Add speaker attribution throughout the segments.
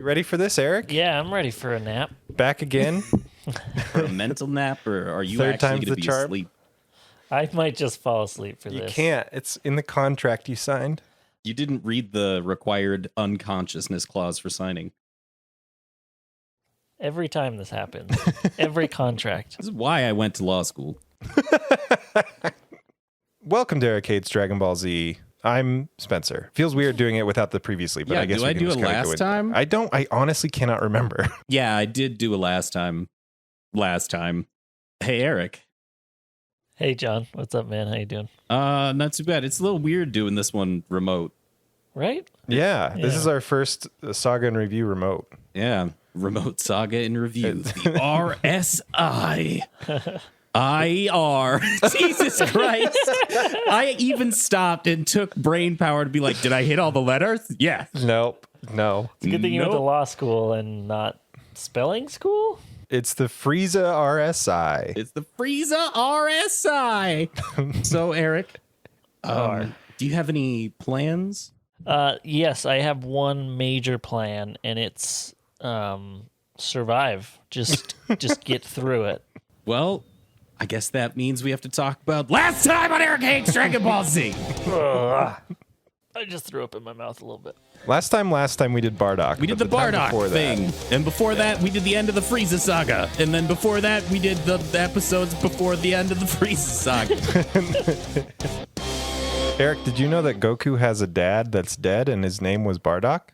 Speaker 1: You ready for this, Eric?
Speaker 2: Yeah, I'm ready for a nap.
Speaker 1: Back again?
Speaker 3: For a mental nap, or are you
Speaker 1: Third
Speaker 3: actually
Speaker 1: time's
Speaker 3: going to
Speaker 1: the
Speaker 3: be
Speaker 1: charm?
Speaker 3: asleep?
Speaker 2: I might just fall asleep for
Speaker 1: You
Speaker 2: this.
Speaker 1: can't. It's in the contract you signed.
Speaker 3: You didn't read the required unconsciousness clause for signing.
Speaker 2: Every time this happens, every contract.
Speaker 3: This is why I went to law school.
Speaker 1: Welcome to Arcade's Dragon Ball Z. I'm Spencer. Feels weird doing it without the previously, but
Speaker 3: Yeah,
Speaker 1: I guess
Speaker 3: do
Speaker 1: we
Speaker 3: I
Speaker 1: can
Speaker 3: do
Speaker 1: just
Speaker 3: it
Speaker 1: kinda
Speaker 3: last
Speaker 1: go in.
Speaker 3: time?
Speaker 1: I don't. I honestly cannot remember.
Speaker 3: Yeah, I did do it last time. Hey, Eric.
Speaker 2: Hey, John. What's up, man? How you doing?
Speaker 3: Not too bad. It's a little weird doing this one remote.
Speaker 2: Right?
Speaker 1: Yeah, this
Speaker 2: Yeah.
Speaker 1: is our first Saga and Review remote.
Speaker 3: Yeah, remote saga in review. The RSI. IR. Jesus Christ. I even stopped and took brain power to be like, did I hit all the letters? Yeah.
Speaker 1: Nope. No.
Speaker 2: It's a good thing you went to
Speaker 3: Nope.
Speaker 2: law school and not spelling school.
Speaker 1: It's the Frieza RSI.
Speaker 3: It's the Frieza RSI. So, Eric, do you have any plans?
Speaker 2: Yes, I have one major plan, and it's survive. Just get through it.
Speaker 3: Well, I guess that means we have to talk about last time on Eric Hates Dragon Ball Z.
Speaker 2: I just threw up in my mouth a little bit.
Speaker 1: Last time we did Bardock.
Speaker 3: We did
Speaker 1: but
Speaker 3: the
Speaker 1: time
Speaker 3: Bardock
Speaker 1: before that-
Speaker 3: thing. And before that, we did the end of the Frieza Saga. And then before that, we did the episodes before the end of the Frieza Saga.
Speaker 1: Eric, did you know that Goku has a dad that's dead and his name was Bardock?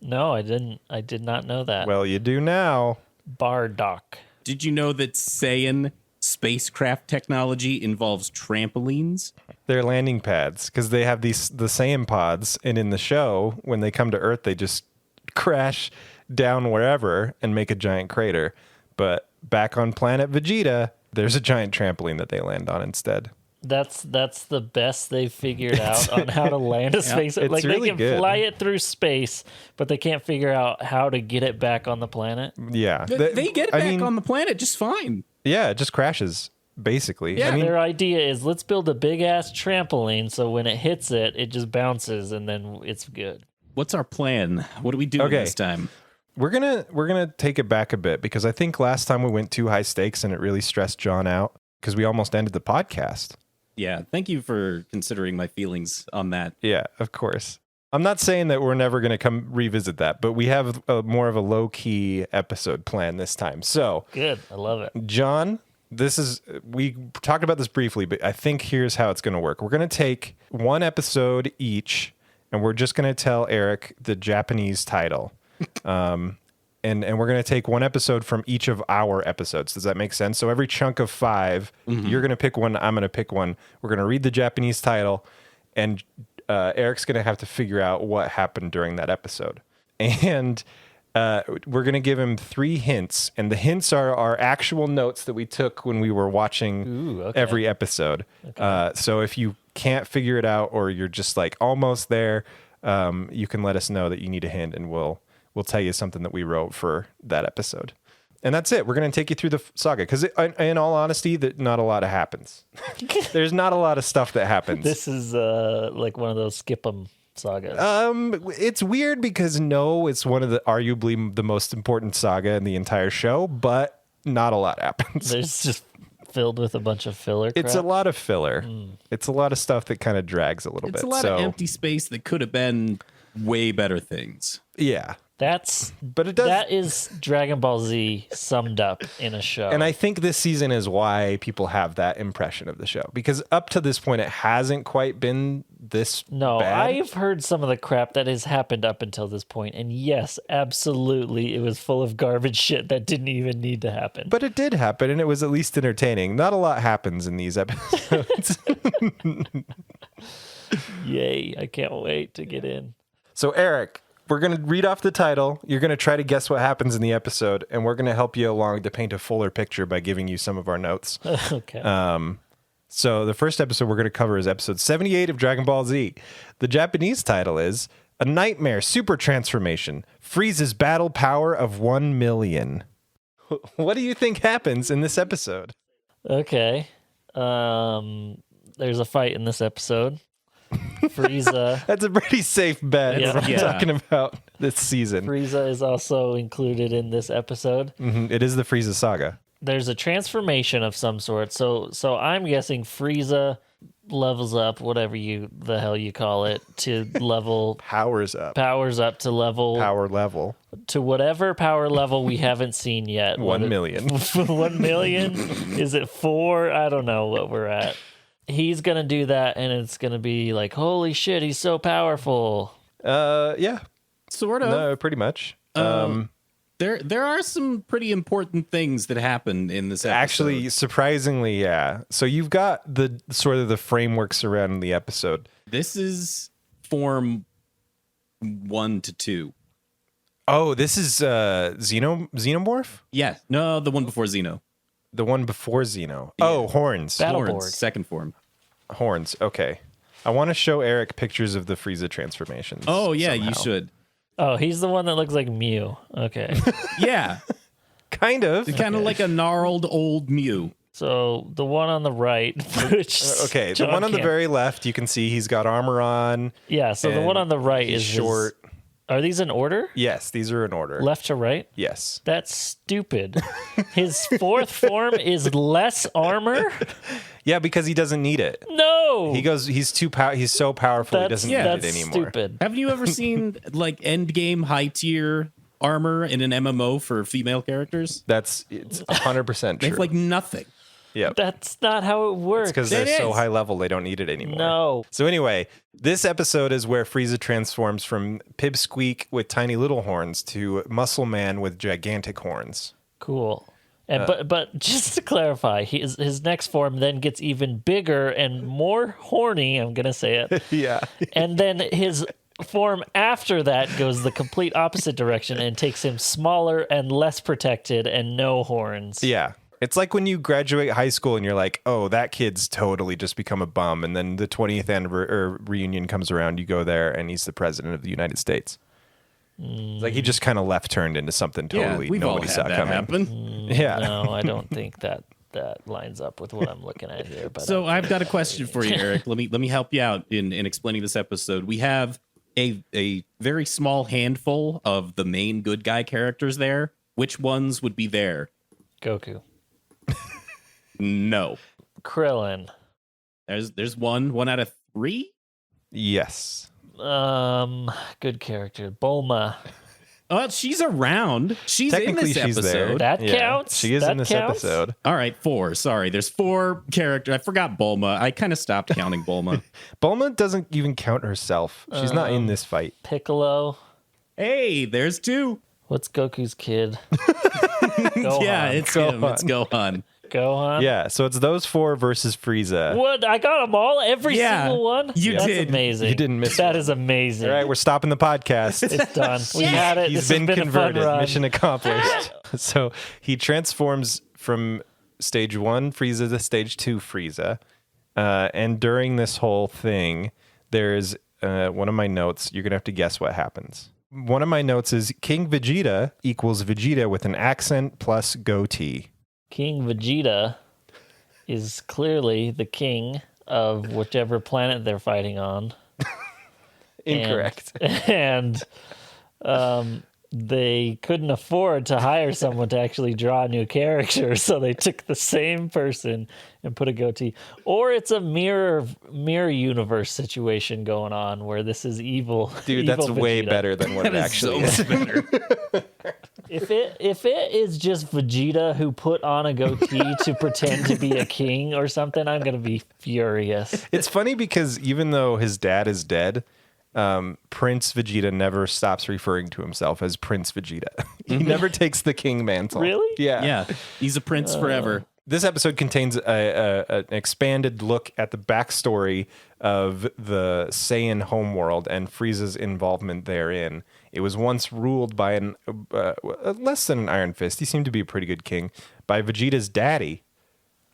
Speaker 2: No, I didn't. I did not know that.
Speaker 1: Well, you do now.
Speaker 2: Bardock.
Speaker 3: Did you know that Saiyan spacecraft technology involves trampolines?
Speaker 1: They're landing pads because they have the Saiyan pods, and in the show, when they come to Earth, they just crash down wherever and make a giant crater. But back on planet Vegeta, there's a giant trampoline that they land on instead.
Speaker 2: That's the best they've figured out on how to land a space.
Speaker 1: it's
Speaker 2: Like
Speaker 1: really
Speaker 2: they can
Speaker 1: good.
Speaker 2: fly it through space, but they can't figure out how to get it back on the planet.
Speaker 1: Yeah,
Speaker 3: They get it back on the planet just fine.
Speaker 1: Yeah, it just crashes basically.
Speaker 3: Yeah.
Speaker 1: I mean,
Speaker 2: Their idea is let's build a big ass trampoline so when it hits it, it just bounces and then it's good.
Speaker 3: What's our plan? What are we doing
Speaker 1: Okay.
Speaker 3: this time?
Speaker 1: we're gonna take it back a bit because I think last time we went too high stakes and it really stressed John out because we almost ended the podcast.
Speaker 3: Yeah, thank you for considering my feelings on that.
Speaker 1: Yeah, of course. I'm not saying that we're never going to come revisit that, but we have more of a low-key episode plan this time. So,
Speaker 2: Good. I love it.
Speaker 1: John, we talked about this briefly, but I think here's how it's going to work. We're going to take one episode each, and we're just going to tell Eric the Japanese title. And we're going to take one episode from each of our episodes. Does that make sense? So every chunk of 5, you're going to pick one, I'm going to pick one. We're going to read the Japanese title, and Eric's going to have to figure out what happened during that episode. And we're going to give him 3 hints, and the hints are our actual notes that we took when we were watching every episode. So if you can't figure it out or you're just like almost there, you can let us know that you need a hint, and we'll tell you something that we wrote for that episode. And that's it. We're going to take you through the saga because, in all honesty, that not a lot happens. There's not a lot of stuff that happens.
Speaker 2: This is like one of those skip 'em sagas.
Speaker 1: It's weird because it's one of the arguably the most important saga in the entire show, but not a lot happens.
Speaker 2: There's just filled with a bunch of filler crap.
Speaker 1: It's a lot of filler. It's a lot of stuff that kind of drags a little bit.
Speaker 3: It's a lot of empty space that could have been way better things.
Speaker 1: Yeah.
Speaker 2: But
Speaker 1: it does.
Speaker 2: That is Dragon Ball Z summed up in a show.
Speaker 1: And I think this season is why people have that impression of the show, because up to this point, it hasn't quite been this
Speaker 2: No,
Speaker 1: bad.
Speaker 2: I've heard some of the crap that has happened up until this point, and yes, absolutely, it was full of garbage shit that didn't even need to happen.
Speaker 1: But it did happen, and it was at least entertaining. Not a lot happens in these episodes.
Speaker 2: Yay, I can't wait to get in.
Speaker 1: So, Eric, we're going to read off the title. You're going to try to guess what happens in the episode, and we're going to help you along to paint a fuller picture by giving you some of our notes.
Speaker 2: Okay.
Speaker 1: So the first episode we're going to cover is episode 78 of Dragon Ball Z. The Japanese title is A Nightmare Super Transformation, Frieza's Battle Power of 1 Million. What do you think happens in this episode?
Speaker 2: Okay. There's a fight in this episode. Frieza.
Speaker 1: That's a pretty safe bet.
Speaker 2: Yeah.
Speaker 1: Is what I'm talking about. this season.
Speaker 2: Frieza is also included in this episode.
Speaker 1: It is the Frieza Saga.
Speaker 2: There's a transformation of some sort. So I'm guessing Frieza levels up, whatever the hell you call it, to level
Speaker 1: Powers up.
Speaker 2: powers up to level
Speaker 1: Power level.
Speaker 2: to whatever power level we haven't seen yet.
Speaker 1: 1 million.
Speaker 2: 1 million? Is it 4? I don't know what we're at. He's gonna do that, and it's gonna be like, holy shit, he's so powerful.
Speaker 1: Yeah.
Speaker 3: Sort of.
Speaker 1: No, pretty much.
Speaker 3: There are some pretty important things that happen in this episode.
Speaker 1: Actually, surprisingly, yeah. So you've got the sort of the framework surrounding the episode.
Speaker 3: This is form 1 to 2.
Speaker 1: Oh, this is Xenomorph?
Speaker 3: Yeah. No, the one before Xeno.
Speaker 1: The one before Xeno. Oh, horns.
Speaker 2: Battleborg.
Speaker 3: Horns, second form.
Speaker 1: Horns. Okay. I want to show Eric pictures of the Frieza transformations.
Speaker 3: Oh, yeah,
Speaker 1: somehow.
Speaker 3: you should.
Speaker 2: Oh, he's the one that looks like Mew. Okay.
Speaker 3: Yeah.
Speaker 1: Kind of.
Speaker 3: Kind of like a gnarled old Mew.
Speaker 2: So the one on the right, which
Speaker 1: Okay, the
Speaker 2: John
Speaker 1: one on the
Speaker 2: can't-
Speaker 1: very left, you can see he's got armor on.
Speaker 2: Yeah, so the one
Speaker 1: and
Speaker 2: on the right
Speaker 1: he's
Speaker 2: is
Speaker 1: short.
Speaker 2: Are these in order?
Speaker 1: Yes, these are in order.
Speaker 2: Left to right?
Speaker 1: Yes.
Speaker 2: That's stupid. His fourth form is less armor?
Speaker 1: Yeah, because he doesn't need it.
Speaker 2: No.
Speaker 1: He's so powerful he doesn't need
Speaker 2: that's
Speaker 1: it anymore.
Speaker 2: stupid.
Speaker 3: Haven't you ever seen like endgame high tier armor in an MMO for female characters?
Speaker 1: It's 100%
Speaker 3: They
Speaker 1: true.
Speaker 3: have like nothing.
Speaker 1: Yep.
Speaker 2: That's not how it works.
Speaker 1: Because
Speaker 3: It
Speaker 1: they're so
Speaker 3: is.
Speaker 1: high level, they don't need it anymore.
Speaker 2: No.
Speaker 1: So anyway, this episode is where Frieza transforms from Pipsqueak with tiny little horns to Muscle Man with gigantic horns.
Speaker 2: Cool. And but just to clarify, his next form then gets even bigger and more horny, I'm going to say it.
Speaker 1: Yeah.
Speaker 2: And then his form after that goes the complete opposite direction and takes him smaller and less protected and no horns.
Speaker 1: Yeah. It's like when you graduate high school and you're like, oh, that kid's totally just become a bum. And then the 20th anniversary reunion comes around, you go there, and he's the president of the United States. It's like he just kind of left turned into something totally
Speaker 3: yeah, we've all
Speaker 1: nobody
Speaker 3: had
Speaker 1: saw
Speaker 3: that
Speaker 1: coming.
Speaker 3: happen.
Speaker 1: Yeah.
Speaker 2: No, I don't think that lines up with what I'm looking at here. But
Speaker 3: So I've got a question for you, Eric. Let me help you out in explaining this episode. We have a very small handful of the main good guy characters there. Which ones would be there?
Speaker 2: Goku.
Speaker 3: No.
Speaker 2: Krillin.
Speaker 3: There's one out of 3.
Speaker 1: Yes.
Speaker 2: Good character. Bulma.
Speaker 3: Oh, she's around. She's in
Speaker 1: Technically,
Speaker 3: this
Speaker 1: she's
Speaker 3: episode.
Speaker 1: there.
Speaker 2: That counts.
Speaker 1: She is
Speaker 2: That
Speaker 1: in this
Speaker 2: counts.
Speaker 1: episode.
Speaker 3: All right, 4. Sorry, there's 4 characters. I forgot Bulma. I kind of stopped counting Bulma.
Speaker 1: Bulma doesn't even count herself. She's not in this fight.
Speaker 2: Piccolo.
Speaker 3: Hey, there's 2.
Speaker 2: What's Goku's kid? Gohan.
Speaker 3: Yeah, it's him.
Speaker 1: Gohan.
Speaker 3: It's Gohan.
Speaker 2: Gohan.
Speaker 1: Yeah, so it's those 4 versus Frieza.
Speaker 2: What? I got them all? Every
Speaker 3: Yeah,
Speaker 2: single one?
Speaker 3: you
Speaker 2: That's
Speaker 3: did.
Speaker 2: amazing.
Speaker 1: You didn't miss
Speaker 2: That
Speaker 1: one.
Speaker 2: is amazing.
Speaker 1: All right, we're stopping the podcast.
Speaker 2: It's done. We had it.
Speaker 1: He's
Speaker 2: This
Speaker 1: been
Speaker 2: has been
Speaker 1: converted.
Speaker 2: A fun run.
Speaker 1: Mission accomplished. So he transforms from stage 1 Frieza to stage 2 Frieza. And during this whole thing, there's one of my notes. You're going to have to guess what happens. One of my notes is King Vegeta equals Vegeta with an accent plus goatee.
Speaker 2: King Vegeta is clearly the king of whichever planet they're fighting on.
Speaker 1: Incorrect.
Speaker 2: And they couldn't afford to hire someone to actually draw a new character, so they took the same person and put a goatee. Or it's a mirror universe situation going on where this is evil.
Speaker 1: Dude,
Speaker 2: evil
Speaker 1: that's way
Speaker 2: Vegeta.
Speaker 1: better than what it actually is.
Speaker 3: better.
Speaker 2: If it is just Vegeta who put on a goatee to pretend to be a king or something, I'm gonna be furious.
Speaker 1: It's funny because even though his dad is dead, Prince Vegeta never stops referring to himself as Prince Vegeta. He never takes the king mantle.
Speaker 2: Really?
Speaker 1: Yeah.
Speaker 3: Yeah, he's a prince forever.
Speaker 1: This episode contains an expanded look at the backstory of the Saiyan Homeworld and Frieza's involvement therein. It was once ruled by less than an iron fist. He seemed to be a pretty good king. By Vegeta's daddy,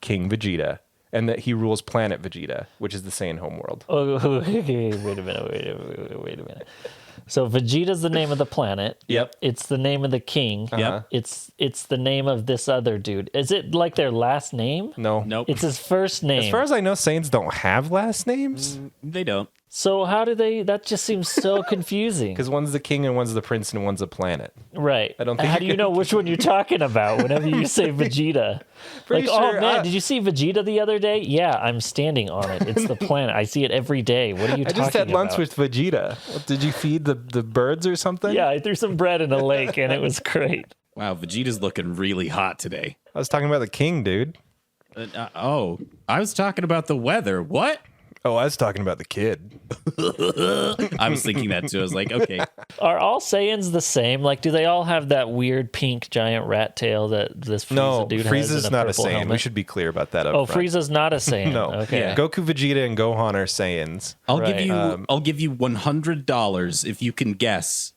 Speaker 1: King Vegeta. And that he rules planet Vegeta, which is the Saiyan Homeworld.
Speaker 2: Oh, wait a minute. So Vegeta's the name of the planet.
Speaker 1: Yep.
Speaker 2: It's the name of the king.
Speaker 3: Yep.
Speaker 2: It's the name of this other dude. Is it like their last name?
Speaker 1: No.
Speaker 3: Nope.
Speaker 2: It's his first name.
Speaker 1: As far as I know, Saiyans don't have last names.
Speaker 3: They don't.
Speaker 2: So how do they? That just seems so confusing.
Speaker 1: Because one's the king and one's the prince and one's a planet.
Speaker 2: Right.
Speaker 1: I don't think
Speaker 2: How
Speaker 1: you
Speaker 2: do you
Speaker 1: can-
Speaker 2: know which one you're talking about whenever you say Vegeta?
Speaker 1: Pretty
Speaker 2: like, oh
Speaker 1: sure,
Speaker 2: man, did you see Vegeta the other day? Yeah, I'm standing on it. It's the planet. I see it every day. What are you
Speaker 1: I
Speaker 2: talking about?
Speaker 1: just had lunch with Vegeta. What, did you feed the birds or something?
Speaker 2: Yeah, I threw some bread in a lake and it was great.
Speaker 3: Wow, Vegeta's looking really hot today.
Speaker 1: I was talking about the king, dude.
Speaker 3: I was talking about the weather. What?
Speaker 1: Oh, I was talking about the kid.
Speaker 3: I was thinking that too. I was like, okay.
Speaker 2: Are all Saiyans the same? Like, do they all have that weird pink giant rat tail that this Frieza
Speaker 1: No,
Speaker 2: dude has?
Speaker 1: Frieza's
Speaker 2: in a
Speaker 1: not a
Speaker 2: purple
Speaker 1: Saiyan.
Speaker 2: helmet?
Speaker 1: We should be clear about that up
Speaker 2: Oh,
Speaker 1: front.
Speaker 2: Frieza's not a Saiyan.
Speaker 1: No.
Speaker 2: Okay.
Speaker 3: Yeah.
Speaker 1: Goku, Vegeta, and Gohan are Saiyans.
Speaker 3: I'll
Speaker 2: Right.
Speaker 3: give you $100 if you can guess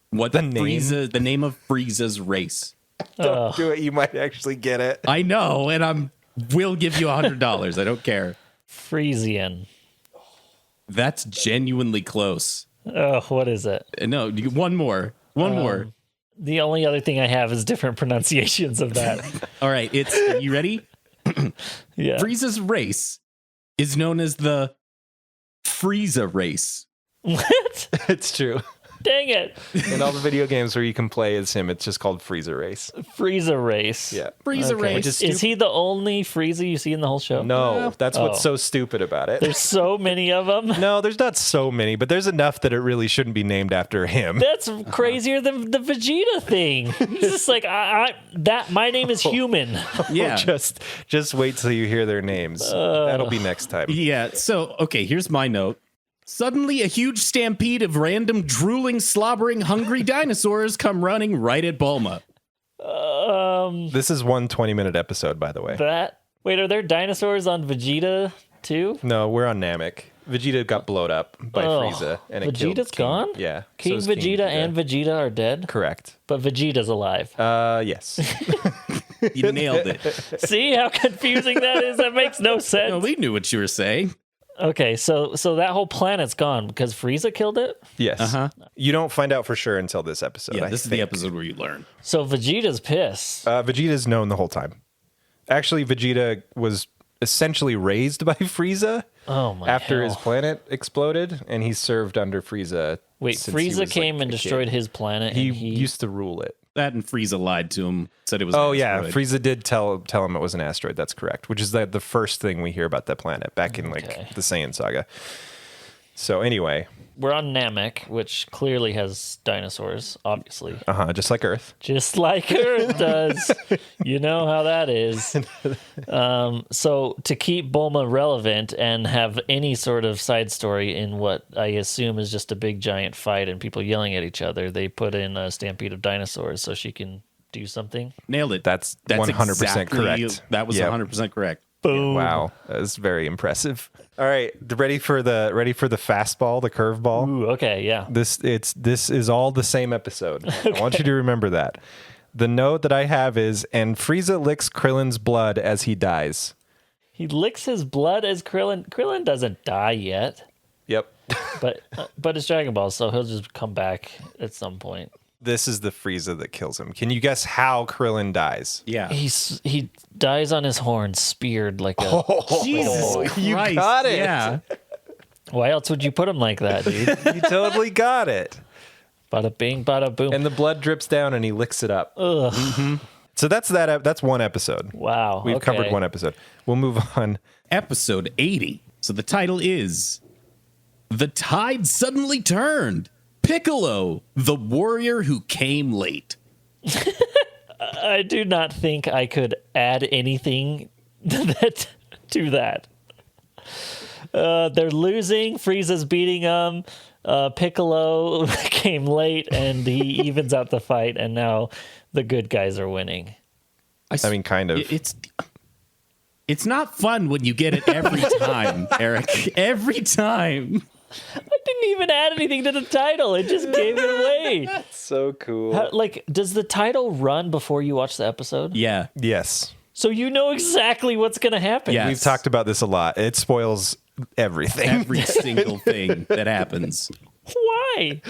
Speaker 3: what
Speaker 1: The name?
Speaker 3: the name of Frieza's race.
Speaker 1: Don't do it. You might actually get it.
Speaker 3: I know, and will give you $100. I don't care.
Speaker 2: Friezian.
Speaker 3: That's genuinely close.
Speaker 2: Oh, what is it?
Speaker 3: No, one more. One more.
Speaker 2: The only other thing I have is different pronunciations of that.
Speaker 3: All right, you ready?
Speaker 2: Yeah.
Speaker 3: Frieza's race is known as the Frieza race.
Speaker 2: What?
Speaker 1: It's true.
Speaker 2: Dang it.
Speaker 1: In all the video games where you can play as him, it's just called Frieza Race.
Speaker 2: Frieza race.
Speaker 1: Yeah.
Speaker 3: Frieza
Speaker 2: Okay.
Speaker 3: race.
Speaker 2: Is he the only Frieza you see in the whole show?
Speaker 1: No, that's what's
Speaker 2: Oh.
Speaker 1: so stupid about it.
Speaker 2: There's so many of them.
Speaker 1: No, there's not so many, but there's enough that it really shouldn't be named after him.
Speaker 2: That's crazier than the Vegeta thing. It's just like my name is human.
Speaker 3: Yeah.
Speaker 1: Just wait till you hear their names. That'll be next time.
Speaker 3: Yeah. So, okay, here's my note. Suddenly, a huge stampede of random drooling, slobbering, hungry dinosaurs come running right at Bulma.
Speaker 1: This is one 20-minute episode, by the way.
Speaker 2: Wait, are there dinosaurs on Vegeta too?
Speaker 1: No, we're on Namek. Vegeta got blowed up by Frieza, and it killed
Speaker 2: Vegeta's
Speaker 1: King.
Speaker 2: gone?
Speaker 1: Yeah.
Speaker 2: King
Speaker 1: so is
Speaker 2: Vegeta and Vegeta are dead,
Speaker 1: Correct.
Speaker 2: but Vegeta's alive.
Speaker 1: Yes.
Speaker 3: You nailed it.
Speaker 2: See how confusing that is? That makes no sense.
Speaker 3: No, we knew what you were saying.
Speaker 2: Okay, so that whole planet's gone because Frieza killed it?
Speaker 1: Yes.
Speaker 3: Uh-huh.
Speaker 1: You don't find out for sure until this episode.
Speaker 3: Yeah,
Speaker 1: I
Speaker 3: this is the
Speaker 1: think.
Speaker 3: episode where you learn.
Speaker 2: So Vegeta's pissed.
Speaker 1: Vegeta's known the whole time. Actually, Vegeta was essentially raised by Frieza
Speaker 2: Oh my
Speaker 1: after
Speaker 2: hell.
Speaker 1: his planet exploded, and he served under Frieza.
Speaker 2: Wait,
Speaker 1: since he
Speaker 2: Frieza
Speaker 1: was,
Speaker 2: came
Speaker 1: like,
Speaker 2: and
Speaker 1: a
Speaker 2: destroyed
Speaker 1: kid.
Speaker 2: his planet.
Speaker 1: He
Speaker 2: and
Speaker 1: used to rule it.
Speaker 3: That and Frieza lied to him, said it was.
Speaker 1: Oh
Speaker 3: an
Speaker 1: yeah,
Speaker 3: asteroid.
Speaker 1: Frieza did tell him it was an asteroid. That's correct. Which is the first thing we hear about that planet back in
Speaker 2: Okay.
Speaker 1: like the Saiyan Saga. So anyway,
Speaker 2: We're on Namek, which clearly has dinosaurs, obviously.
Speaker 1: just like Earth.
Speaker 2: Just like Earth does. You know how that is. So to keep Bulma relevant and have any sort of side story in what I assume is just a big giant fight and people yelling at each other, they put in a stampede of dinosaurs so she can do something.
Speaker 3: Nailed it.
Speaker 1: That's 100%
Speaker 3: exactly-
Speaker 1: correct.
Speaker 3: That was
Speaker 1: Yep.
Speaker 3: 100% correct.
Speaker 2: Boom.
Speaker 1: Wow, that was very impressive. All right, ready for the fastball, the curveball.
Speaker 2: Ooh, okay, yeah.
Speaker 1: This is all the same episode. I want you to remember that. The note that I have is, and Frieza licks Krillin's blood as he dies.
Speaker 2: He licks his blood as Krillin. Krillin doesn't die yet,
Speaker 1: Yep.
Speaker 2: but it's Dragon Ball, so he'll just come back at some point.
Speaker 1: This is the Frieza that kills him. Can you guess how Krillin dies?
Speaker 3: Yeah.
Speaker 2: He dies on his horn, speared like a.
Speaker 3: Jesus
Speaker 1: you
Speaker 3: Christ.
Speaker 1: got it.
Speaker 3: Yeah.
Speaker 2: Why else would you put him like that, dude?
Speaker 1: You totally got it.
Speaker 2: Bada bing, bada boom.
Speaker 1: And the blood drips down and he licks it up.
Speaker 2: Ugh.
Speaker 1: So that's that. That's one episode.
Speaker 2: Wow.
Speaker 1: We've
Speaker 2: okay.
Speaker 1: covered one episode. We'll move on.
Speaker 3: Episode 80. So the title is The Tide Suddenly Turned. Piccolo, the warrior who came late.
Speaker 2: I do not think I could add anything to that. They're losing. Frieza's beating them. Piccolo came late, and he evens out the fight, and now the good guys are winning.
Speaker 1: I mean, kind of.
Speaker 3: It's not fun when you get it every time, Eric. Every time.
Speaker 2: I didn't even add anything to the title. It just gave it away.
Speaker 1: So cool.
Speaker 2: Does the title run before you watch the episode?
Speaker 3: Yeah.
Speaker 1: Yes.
Speaker 2: So you know exactly what's going to happen.
Speaker 3: Yeah.
Speaker 1: We've talked about this a lot. It spoils everything.
Speaker 3: Every single thing that happens.
Speaker 2: Why?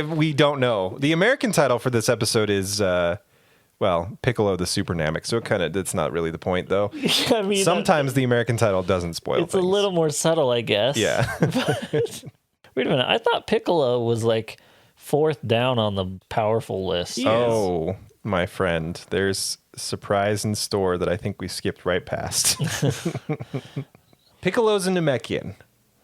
Speaker 1: We don't know. The American title for this episode is, Piccolo the Super Namek. So that's not really the point, though.
Speaker 2: I mean,
Speaker 1: Sometimes the American title doesn't spoil
Speaker 2: it's a
Speaker 1: things.
Speaker 2: little more subtle, I guess.
Speaker 1: Yeah.
Speaker 2: Wait a minute. I thought Piccolo was like fourth down on the powerful list.
Speaker 3: He is.
Speaker 1: Oh, my friend, there's a surprise in store that I think we skipped right past. Piccolo's a Namekian.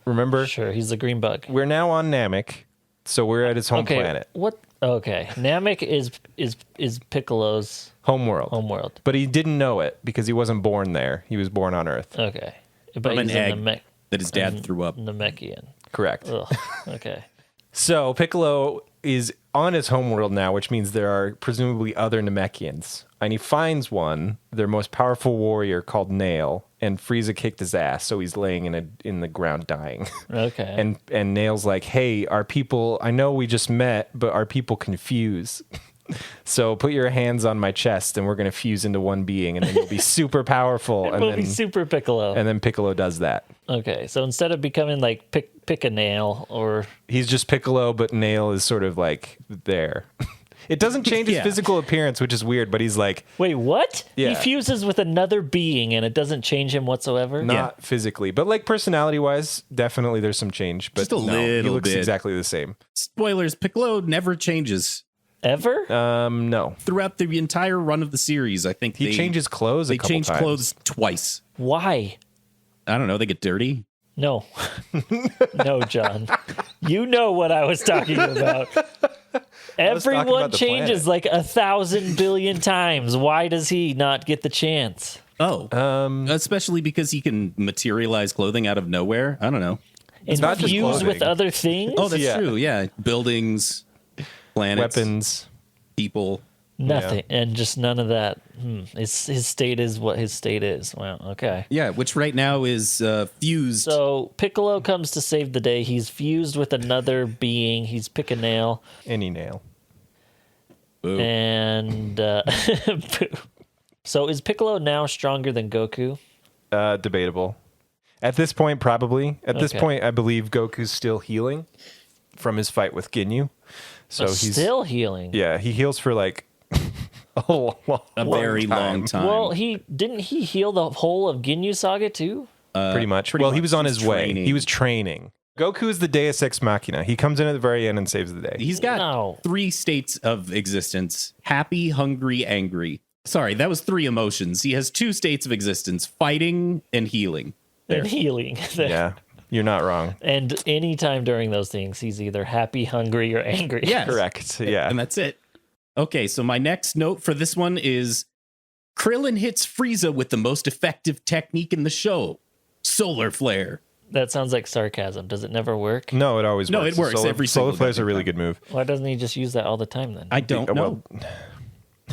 Speaker 1: Remember?
Speaker 2: Sure, he's the green bug.
Speaker 1: We're now on Namek, so we're at his home planet,
Speaker 2: What? Okay, Namek is Piccolo's
Speaker 1: Homeworld.
Speaker 2: homeworld.
Speaker 1: But he didn't know it because he wasn't born there. He was born on Earth.
Speaker 2: Okay, but
Speaker 3: From an
Speaker 2: he's
Speaker 3: egg that his dad threw up.
Speaker 2: Namekian.
Speaker 1: Correct.
Speaker 2: Ugh. Okay.
Speaker 1: So Piccolo is on his homeworld now, which means there are presumably other Namekians. And he finds one, their most powerful warrior called Nail, and Frieza kicked his ass, so he's laying in the ground dying.
Speaker 2: Okay.
Speaker 1: And Nail's like, "Hey, our people, I know we just met, but our people confuse. So put your hands on my chest and we're going to fuse into one being and then you'll be super powerful." And
Speaker 2: We'll
Speaker 1: then
Speaker 2: be Super Piccolo.
Speaker 1: and then Piccolo does that.
Speaker 2: Okay, so instead of becoming like pick a nail or
Speaker 1: He's just Piccolo, but Nail is sort of like there. It doesn't change his
Speaker 3: Yeah.
Speaker 1: physical appearance, which is weird, but he's like
Speaker 2: wait, what?
Speaker 1: Yeah.
Speaker 2: He fuses with another being and it doesn't change him whatsoever.
Speaker 1: not physically, but like personality wise, definitely there's some change. But
Speaker 3: Just a
Speaker 1: no, he
Speaker 3: little
Speaker 1: looks
Speaker 3: bit.
Speaker 1: exactly the same.
Speaker 3: Spoilers, Piccolo never changes.
Speaker 2: Ever?
Speaker 1: No.
Speaker 3: Throughout the entire run of the series, I think
Speaker 1: He changes clothes a
Speaker 3: They
Speaker 1: couple
Speaker 3: change
Speaker 1: times.
Speaker 3: clothes twice.
Speaker 2: Why?
Speaker 3: I don't know. They get dirty.
Speaker 2: No. No, John. You know what I was talking about.
Speaker 1: was talking
Speaker 2: Everyone
Speaker 1: about the
Speaker 2: changes
Speaker 1: planet.
Speaker 2: like 1,000 billion times. Why does he not get the chance?
Speaker 3: Oh, especially because he can materialize clothing out of nowhere. I don't know.
Speaker 2: And
Speaker 1: not just
Speaker 2: fuse with
Speaker 1: clothing.
Speaker 2: other things?
Speaker 3: Oh, that's
Speaker 1: Yeah.
Speaker 3: true. Yeah, buildings, planets,
Speaker 1: Weapons.
Speaker 3: people.
Speaker 2: Nothing. And just none of that. His state is what his state is. Wow, okay.
Speaker 3: Yeah, which right now is fused.
Speaker 2: So Piccolo comes to save the day. He's fused with another being. He's pick a nail.
Speaker 1: Any nail.
Speaker 3: Boo.
Speaker 2: And boo. So is Piccolo now stronger than Goku?
Speaker 1: Debatable. At this point, probably. At this
Speaker 2: Okay.
Speaker 1: point, I believe Goku's still healing from his fight with Ginyu. So
Speaker 2: But
Speaker 1: he's
Speaker 2: still healing.
Speaker 1: yeah, he heals for like
Speaker 3: a very long time.
Speaker 2: Well, he heal the whole of Ginyu Saga too?
Speaker 1: pretty much.
Speaker 3: pretty
Speaker 1: Well, he
Speaker 3: much.
Speaker 1: was on
Speaker 3: He's
Speaker 1: his way.
Speaker 3: training.
Speaker 1: He was training. Goku is the Deus Ex Machina. He comes in at the very end and saves the day.
Speaker 3: He's got
Speaker 2: No.
Speaker 3: 3 states of existence: happy, hungry, angry. Sorry, that was 3 emotions. He has 2 states of existence: fighting and healing.
Speaker 2: And healing.
Speaker 1: Yeah, you're not wrong.
Speaker 2: And anytime during those things, he's either happy, hungry, or angry.
Speaker 3: Yes.
Speaker 1: Correct. Yeah.
Speaker 3: And that's it. Okay, so my next note for this one is Krillin hits Frieza with the most effective technique in the show: solar flare.
Speaker 2: That sounds like sarcasm. Does it never work?
Speaker 1: No, it always
Speaker 3: No,
Speaker 1: works.
Speaker 3: it works
Speaker 1: Solar,
Speaker 3: every
Speaker 1: Solar
Speaker 3: single
Speaker 1: Flare's a
Speaker 3: goddamn
Speaker 1: really
Speaker 3: time.
Speaker 1: good move.
Speaker 2: Why doesn't he just use that all the time then?
Speaker 3: I don't know.
Speaker 1: Well,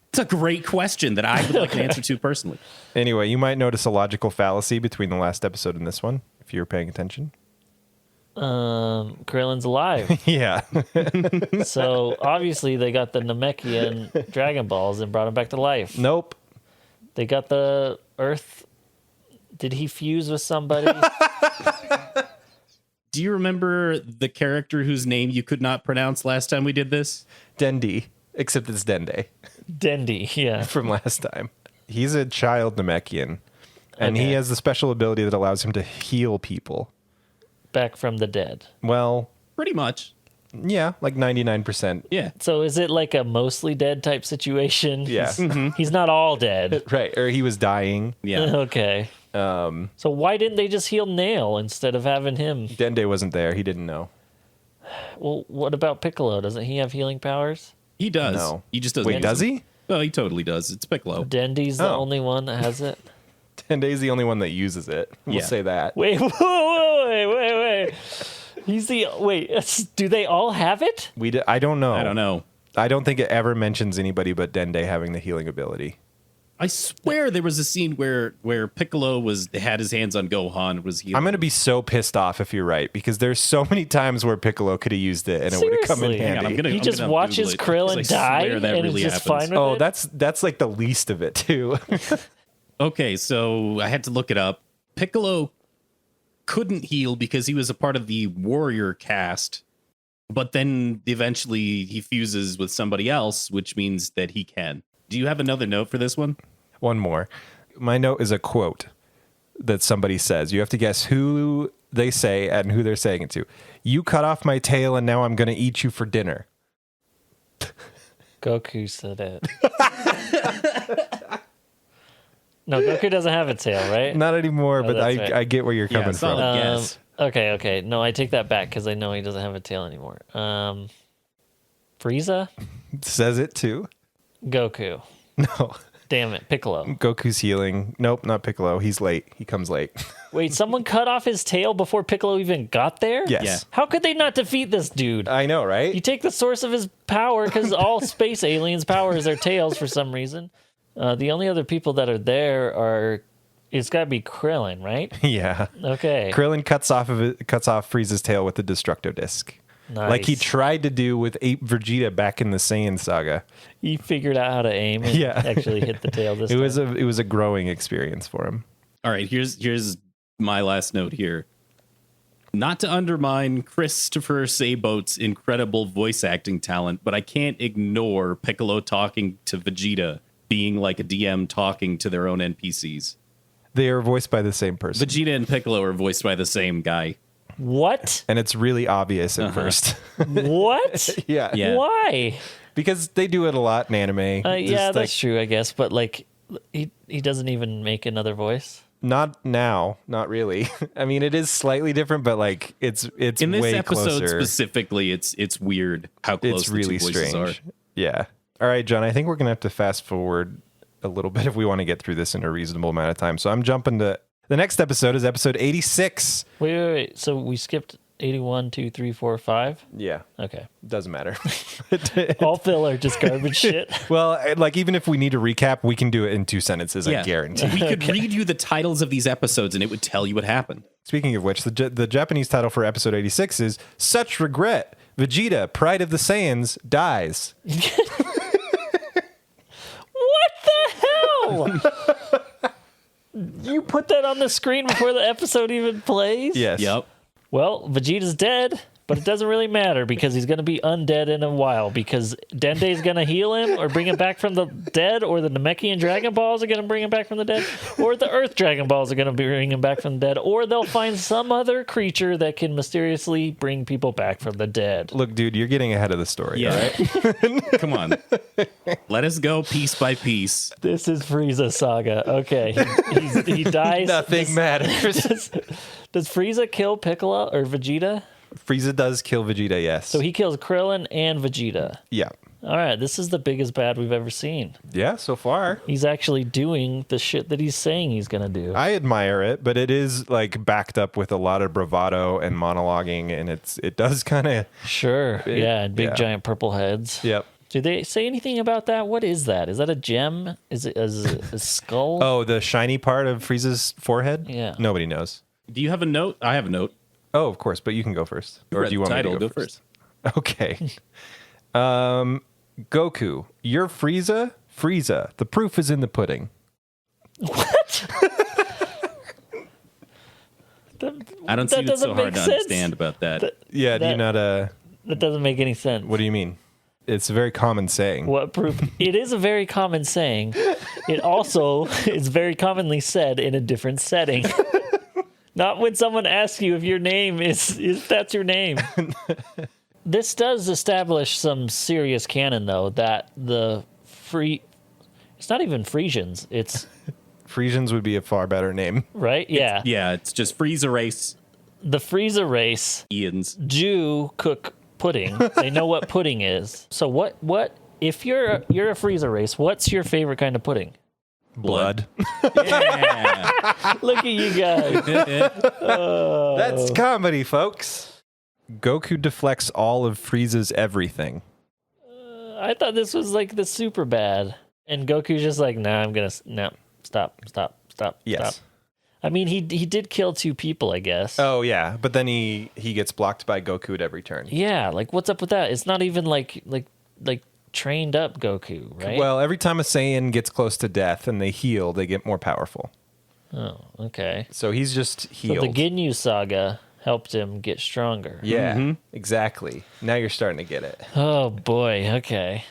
Speaker 3: It's a great question that I would like an answer to personally.
Speaker 1: anyway, you might notice a logical fallacy between the last episode and this one, if you were paying attention.
Speaker 2: Krillin's alive.
Speaker 1: Yeah.
Speaker 2: So obviously they got the Namekian Dragon Balls and brought him back to life.
Speaker 1: Nope.
Speaker 2: They got the Earth. Did he fuse with somebody?
Speaker 3: Do you remember the character whose name you could not pronounce last time we did this?
Speaker 1: Dendi, except it's Dende
Speaker 2: Dendi, yeah.
Speaker 1: from last time. He's a child Namekian, and
Speaker 2: Okay.
Speaker 1: he has the special ability that allows him to heal people.
Speaker 2: Back from the dead.
Speaker 1: Well,
Speaker 3: Pretty much.
Speaker 1: yeah, like 99%.
Speaker 3: Yeah.
Speaker 2: So is it like a mostly dead type situation?
Speaker 1: Yeah.
Speaker 2: He's not all dead.
Speaker 1: Right. Or he was dying.
Speaker 3: Yeah.
Speaker 2: Okay. So why didn't they just heal Nail instead of having him?
Speaker 1: Dende wasn't there. He didn't know.
Speaker 2: Well, what about Piccolo? Doesn't he have healing powers?
Speaker 3: He does.
Speaker 1: No.
Speaker 3: He just doesn't.
Speaker 1: Wait,
Speaker 3: use
Speaker 1: does
Speaker 3: them.
Speaker 1: he?
Speaker 3: Oh, he totally does. It's Piccolo.
Speaker 2: Dendi's the
Speaker 1: Oh.
Speaker 2: only one that has it.
Speaker 1: Dende's the only one that uses it. We'll
Speaker 3: Yeah.
Speaker 1: say that.
Speaker 2: Wait, wait. He's the do they all have it?
Speaker 1: I don't know.
Speaker 3: I don't know.
Speaker 1: I don't think it ever mentions anybody but Dende having the healing ability.
Speaker 3: I swear there was a scene where Piccolo had his hands on Gohan and was healing.
Speaker 1: I'm going to be so pissed off if you're right, because there's so many times where Piccolo could have used it and it would have come in
Speaker 2: Seriously?
Speaker 1: handy.
Speaker 3: Hang on, I'm gonna-
Speaker 2: He just
Speaker 3: gonna
Speaker 2: watches
Speaker 3: Google it, 'cause
Speaker 2: Krillin
Speaker 3: I
Speaker 2: die
Speaker 3: swear that
Speaker 2: and
Speaker 3: really
Speaker 2: is just
Speaker 3: happens.
Speaker 2: fine with it.
Speaker 1: that's like the least of it too.
Speaker 3: Okay, so I had to look it up. Piccolo couldn't heal because he was a part of the warrior caste, but then eventually he fuses with somebody else, which means that he can. Do you have another note for this one?
Speaker 1: One more. My note is a quote that somebody says. You have to guess who they say, and who they're saying it to. You cut off my tail, and now I'm going to eat you for dinner.
Speaker 2: Goku said it. No, Goku doesn't have a tail, right?
Speaker 1: Not anymore, but
Speaker 2: that's right.
Speaker 1: I get where you're coming from.
Speaker 3: solid guess.
Speaker 2: Okay. No, I take that back because I know he doesn't have a tail anymore. Frieza?
Speaker 1: Says it too.
Speaker 2: Goku.
Speaker 1: No.
Speaker 2: Damn it, Piccolo.
Speaker 1: Goku's healing. Nope, not Piccolo. He's late. He comes late.
Speaker 2: Wait, someone cut off his tail before Piccolo even got there?
Speaker 1: Yes.
Speaker 3: Yeah.
Speaker 2: How could they not defeat this dude?
Speaker 1: I know, right?
Speaker 2: You take the source of his power because all space aliens' power is their tails for some reason. The only other people that are there are, it's got to be Krillin, right?
Speaker 1: Yeah.
Speaker 2: Okay.
Speaker 1: Krillin cuts off Frieza's tail with the Destructo Disc.
Speaker 2: Nice.
Speaker 1: Like he tried to do with Ape Vegeta back in the Saiyan Saga.
Speaker 2: He figured out how to aim and
Speaker 1: Yeah.
Speaker 2: actually hit the tail this
Speaker 1: It
Speaker 2: time.
Speaker 1: was a growing experience for him.
Speaker 3: All right, here's my last note here. Not to undermine Christopher Sabote's incredible voice acting talent, but I can't ignore Piccolo talking to Vegeta being like a DM talking to their own NPCs.
Speaker 1: They are voiced by the same person.
Speaker 3: Vegeta and Piccolo are voiced by the same guy.
Speaker 2: What?
Speaker 1: And it's really obvious at first.
Speaker 2: What?
Speaker 1: Yeah.
Speaker 3: Yeah.
Speaker 2: Why?
Speaker 1: Because they do it a lot in anime.
Speaker 2: Yeah, that's true, I guess. But like, he doesn't even make another voice.
Speaker 1: Not now, not really. I mean, it is slightly different, but like it's
Speaker 3: In this
Speaker 1: way
Speaker 3: episode
Speaker 1: closer.
Speaker 3: specifically, it's weird how close
Speaker 1: It's
Speaker 3: the
Speaker 1: really
Speaker 3: two voices
Speaker 1: strange.
Speaker 3: are.
Speaker 1: Yeah. All right, John. I think we're gonna have to fast forward a little bit if we want to get through this in a reasonable amount of time. So I'm jumping to the next episode. Is episode 86.
Speaker 2: Wait. So we skipped 81, 2, 3, 4, 5?
Speaker 1: Yeah.
Speaker 2: Okay.
Speaker 1: Doesn't matter.
Speaker 2: All filler, just garbage shit.
Speaker 1: Well, like even if we need to recap, we can do it in 2 sentences. I guarantee.
Speaker 3: We could read you the titles of these episodes and it would tell you what happened.
Speaker 1: Speaking of which, the Japanese title for episode 86 is Such Regret. Vegeta, Pride of the Saiyans, dies.
Speaker 2: What the hell? You put that on the screen before the episode even plays?
Speaker 1: Yes.
Speaker 3: Yep.
Speaker 2: Well, Vegeta's dead, but it doesn't really matter because he's going to be undead in a while because Dende's going to heal him or bring him back from the dead, or the Namekian Dragon Balls are going to bring him back from the dead, or the Earth Dragon Balls are going to bring him back from the dead, or they'll find some other creature that can mysteriously bring people back from the dead.
Speaker 1: Look, dude, you're getting ahead of the story.
Speaker 3: Yeah.
Speaker 1: All right?
Speaker 3: Come on. Let us go piece by piece.
Speaker 2: This is Frieza Saga. Okay, he dies.
Speaker 1: Nothing matters.
Speaker 2: Does Frieza kill Piccolo or Vegeta?
Speaker 1: Frieza does kill Vegeta, yes.
Speaker 2: So he kills Krillin and Vegeta.
Speaker 1: Yeah.
Speaker 2: All right, this is the biggest bad we've ever seen.
Speaker 1: Yeah, so far.
Speaker 2: He's actually doing the shit that he's saying he's going to do.
Speaker 1: I admire it, but it is like backed up with a lot of bravado and monologuing, and it does kind of.
Speaker 2: Sure. Yeah, and big giant purple heads.
Speaker 1: Yep.
Speaker 2: Do they say anything about that? What is that? Is that a gem? Is it a skull?
Speaker 1: Oh, the shiny part of Frieza's forehead?
Speaker 2: Yeah.
Speaker 1: Nobody knows.
Speaker 3: Do you have a note? I have a note.
Speaker 1: Oh, of course, but you can go first. Or do you want me to go first? Okay. Goku, you're Frieza? Frieza, the proof is in the pudding.
Speaker 2: What?
Speaker 3: I don't see
Speaker 2: That
Speaker 3: what's so
Speaker 2: doesn't
Speaker 3: hard
Speaker 2: make
Speaker 3: to
Speaker 2: sense.
Speaker 3: understand about that.
Speaker 1: Yeah, do you not,
Speaker 2: That doesn't make any sense.
Speaker 1: what do you mean? It's a very common saying.
Speaker 2: What proof? It is a very common saying. It also is very commonly said in a different setting. Not when someone asks you if your name is if that's your name. This does establish some serious canon, though, that it's not even Frisians. It's
Speaker 1: Frisians would be a far better name.
Speaker 2: right. Yeah.
Speaker 3: Yeah, it's just Frieza race.
Speaker 2: The Frieza race
Speaker 3: Ian's.
Speaker 2: do cook pudding. They know what pudding is. So what if you're a Frieza race, what's your favorite kind of pudding?
Speaker 1: Blood.
Speaker 3: Yeah.
Speaker 2: Look at you guys.
Speaker 1: That's comedy, folks. Goku deflects all of Frieza's everything.
Speaker 2: I thought this was like the super bad. And Goku's just like, nah, stop.
Speaker 1: Yes.
Speaker 2: Stop. I mean, he did kill 2 people, I guess.
Speaker 1: Oh, yeah. But then he gets blocked by Goku at every turn.
Speaker 2: Yeah, like what's up with that? It's not even like trained up Goku, right?
Speaker 1: Well, every time a Saiyan gets close to death and they heal, they get more powerful.
Speaker 2: Oh, okay.
Speaker 1: So he's just
Speaker 2: So
Speaker 1: healed.
Speaker 2: the Ginyu Saga helped him get stronger.
Speaker 1: Yeah, exactly. Now you're starting to get it.
Speaker 2: Oh boy, okay.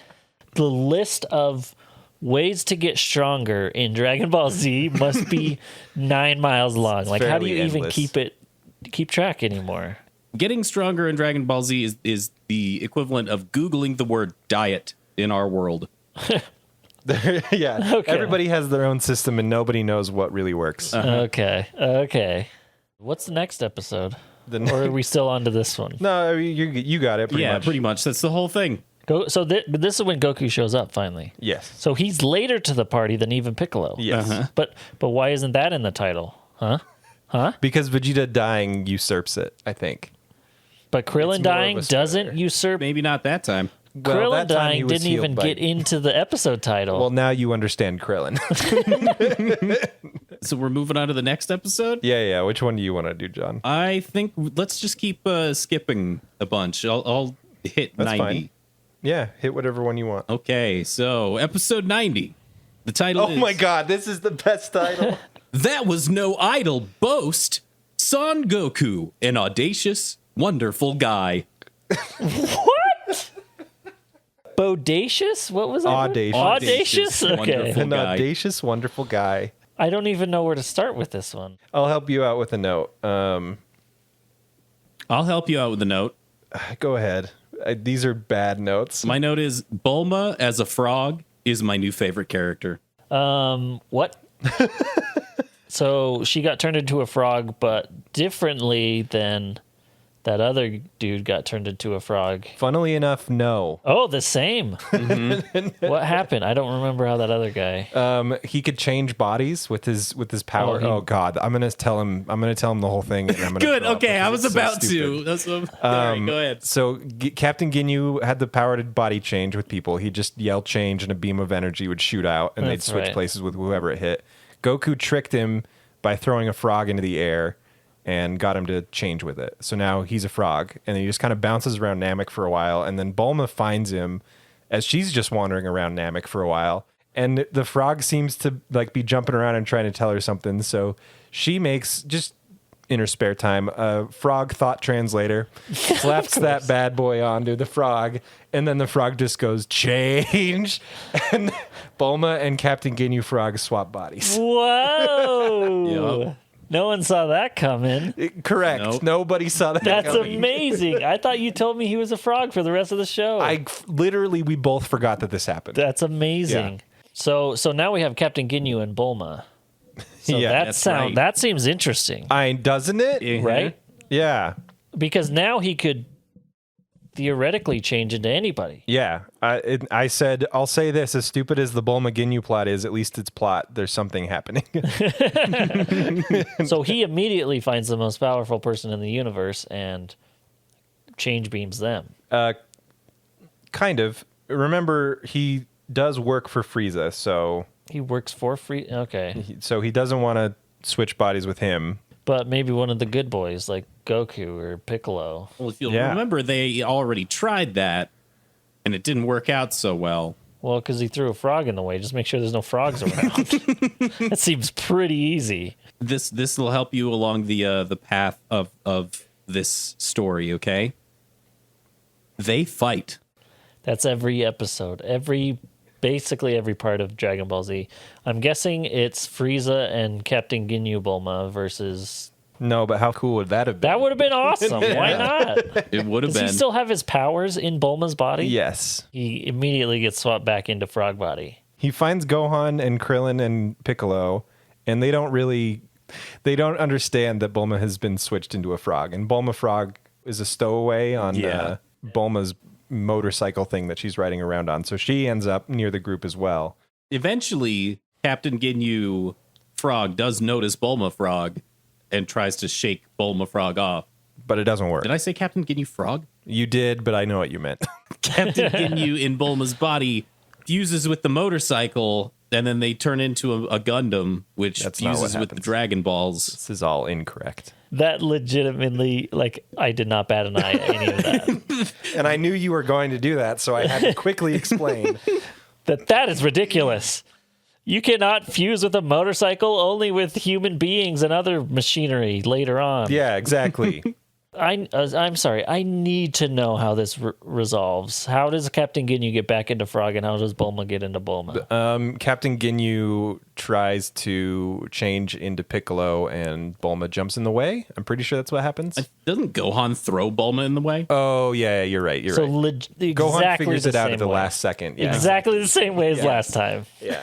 Speaker 2: The list of ways to get stronger in Dragon Ball Z must be 9 miles long. Like, how do
Speaker 1: fairly
Speaker 2: you even
Speaker 1: endless.
Speaker 2: keep it keep track anymore.
Speaker 3: Getting stronger in Dragon Ball Z is the equivalent of Googling the word diet in our world.
Speaker 1: Yeah.
Speaker 2: Okay.
Speaker 1: Everybody has their own system and nobody knows what really works.
Speaker 2: Okay. What's the next episode? Or are we still on to this one?
Speaker 1: No, you got it pretty much.
Speaker 3: Pretty much. That's the whole thing.
Speaker 2: So this is when Goku shows up finally.
Speaker 1: Yes.
Speaker 2: So he's later to the party than even Piccolo.
Speaker 1: Yes.
Speaker 2: But why isn't that in the title? Huh?
Speaker 1: Because Vegeta dying usurps it, I think.
Speaker 2: But Krillin
Speaker 1: It's more of
Speaker 2: dying
Speaker 1: a spoiler.
Speaker 2: doesn't usurp.
Speaker 3: Maybe not that time.
Speaker 1: Well,
Speaker 2: Krillin
Speaker 1: that time he
Speaker 2: dying
Speaker 1: was
Speaker 2: didn't
Speaker 1: healed
Speaker 2: even
Speaker 1: by-
Speaker 2: get into the episode title.
Speaker 1: Well, now you understand Krillin.
Speaker 3: So we're moving on to the next episode?
Speaker 1: Yeah. Which one do you want to do, John?
Speaker 3: I think let's just keep skipping a bunch. I'll hit
Speaker 1: That's
Speaker 3: 90.
Speaker 1: fine. Yeah, hit whatever one you want.
Speaker 3: Okay, so episode 90. The title is...
Speaker 1: Oh my god, this is the best title.
Speaker 3: That was no idle boast. Son Goku, an audacious, wonderful guy.
Speaker 2: What? Bodacious? What was that?
Speaker 1: Audacious.
Speaker 2: Audacious? Okay.
Speaker 3: Wonderful
Speaker 1: An
Speaker 3: guy.
Speaker 1: audacious, wonderful guy.
Speaker 2: I don't even know where to start with this one.
Speaker 1: I'll help you out with a note.
Speaker 3: I'll help you out with a note.
Speaker 1: Go ahead. These are bad notes.
Speaker 3: My note is Bulma as a frog is my new favorite character.
Speaker 2: What? So she got turned into a frog, but differently than that other dude got turned into a frog.
Speaker 1: Funnily enough, no.
Speaker 2: Oh, the same. What happened? I don't remember how that other guy.
Speaker 1: He could change bodies with his power.
Speaker 2: Oh,
Speaker 1: Oh,
Speaker 2: he-
Speaker 1: god, I'm gonna tell him the whole thing. And I'm gonna
Speaker 3: Good.
Speaker 1: throw up
Speaker 3: Okay,
Speaker 1: because
Speaker 3: I was
Speaker 1: it's so
Speaker 3: about to.
Speaker 1: stupid.
Speaker 3: That's what, all right, go ahead.
Speaker 1: So Captain Ginyu had the power to body change with people. He'd just yell change and a beam of energy would shoot out and they'd
Speaker 2: That's
Speaker 1: switch
Speaker 2: right.
Speaker 1: places with whoever it hit. Goku tricked him by throwing a frog into the air and got him to change with it. So now he's a frog and he just kind of bounces around Namek for a while and then Bulma finds him as she's just wandering around Namek for a while. And the frog seems to like be jumping around and trying to tell her something. So she makes just in her spare time a frog thought translator, slaps that bad boy onto the frog, and then the frog just goes change, and Bulma and Captain Ginyu Frog swap bodies.
Speaker 2: Whoa.
Speaker 3: Yep.
Speaker 2: No one saw that coming.
Speaker 1: Correct.
Speaker 3: Nope.
Speaker 1: Nobody saw that.
Speaker 2: That's
Speaker 1: coming.
Speaker 2: amazing. I thought you told me he was a frog for the rest of the show.
Speaker 1: We both forgot that this happened.
Speaker 2: That's amazing. So now we have Captain Ginyu and Bulma. So
Speaker 1: Yeah,
Speaker 3: that's right.
Speaker 2: that seems interesting,
Speaker 1: Doesn't it?
Speaker 2: right?
Speaker 1: Yeah.
Speaker 2: Because now he could theoretically change into anybody.
Speaker 1: Yeah. I said, I'll say this, as stupid as the Bulma Ginyu plot is, at least it's plot. There's something happening.
Speaker 2: So he immediately finds the most powerful person in the universe and change beams them.
Speaker 1: Kind of. Remember, he does work for Frieza, so
Speaker 2: He works for free. Okay.
Speaker 1: he doesn't want to switch bodies with him.
Speaker 2: But maybe one of the good boys like Goku or Piccolo.
Speaker 3: Well, if you'll
Speaker 1: Yeah.
Speaker 3: remember, they already tried that, and it didn't work out so well.
Speaker 2: Well, because he threw a frog in the way. Just make sure there's no frogs around. That seems pretty easy.
Speaker 3: This will help you along the path of this story. Okay, they fight.
Speaker 2: That's every episode. Basically every part of Dragon Ball Z. I'm guessing it's Frieza and Captain Ginyu Bulma versus...
Speaker 1: No, but how cool would that have been?
Speaker 2: That would have been awesome. Why not?
Speaker 3: It would have
Speaker 2: Does
Speaker 3: been.
Speaker 2: he still have his powers in Bulma's body?
Speaker 1: Yes.
Speaker 2: He immediately gets swapped back into frog body.
Speaker 1: He finds Gohan and Krillin and Piccolo, and they don't understand that Bulma has been switched into a frog. And Bulma Frog is a stowaway on
Speaker 3: Yeah.
Speaker 1: Bulma's motorcycle thing that she's riding around on. So she ends up near the group as well.
Speaker 3: Eventually, Captain Ginyu Frog does notice Bulma Frog and tries to shake Bulma Frog off.
Speaker 1: But it doesn't work.
Speaker 3: Did I say Captain Ginyu Frog?
Speaker 1: You did, but I know what you meant.
Speaker 3: Captain Ginyu in Bulma's body fuses with the motorcycle, and then they turn into a Gundam, which
Speaker 1: That's not what
Speaker 3: fuses with the
Speaker 1: happens.
Speaker 3: Dragon Balls.
Speaker 1: This is all incorrect.
Speaker 2: That legitimately, I did not bat an eye at any of that.
Speaker 1: And I knew you were going to do that, so I had to quickly explain.
Speaker 2: That is ridiculous. You cannot fuse with a motorcycle, only with human beings and other machinery later on.
Speaker 1: Yeah, exactly.
Speaker 2: I'm sorry. I need to know how this resolves. How does Captain Ginyu get back into Frog, and how does Bulma get into Bulma?
Speaker 1: Captain Ginyu tries to change into Piccolo, and Bulma jumps in the way. I'm pretty sure that's what happens.
Speaker 3: Doesn't Gohan throw Bulma in the way?
Speaker 1: Oh, yeah, you're right. You're right.
Speaker 2: Exactly
Speaker 1: Gohan figures it out at the
Speaker 2: way.
Speaker 1: last second. Yeah.
Speaker 2: Exactly the same way as last time.
Speaker 1: Yeah.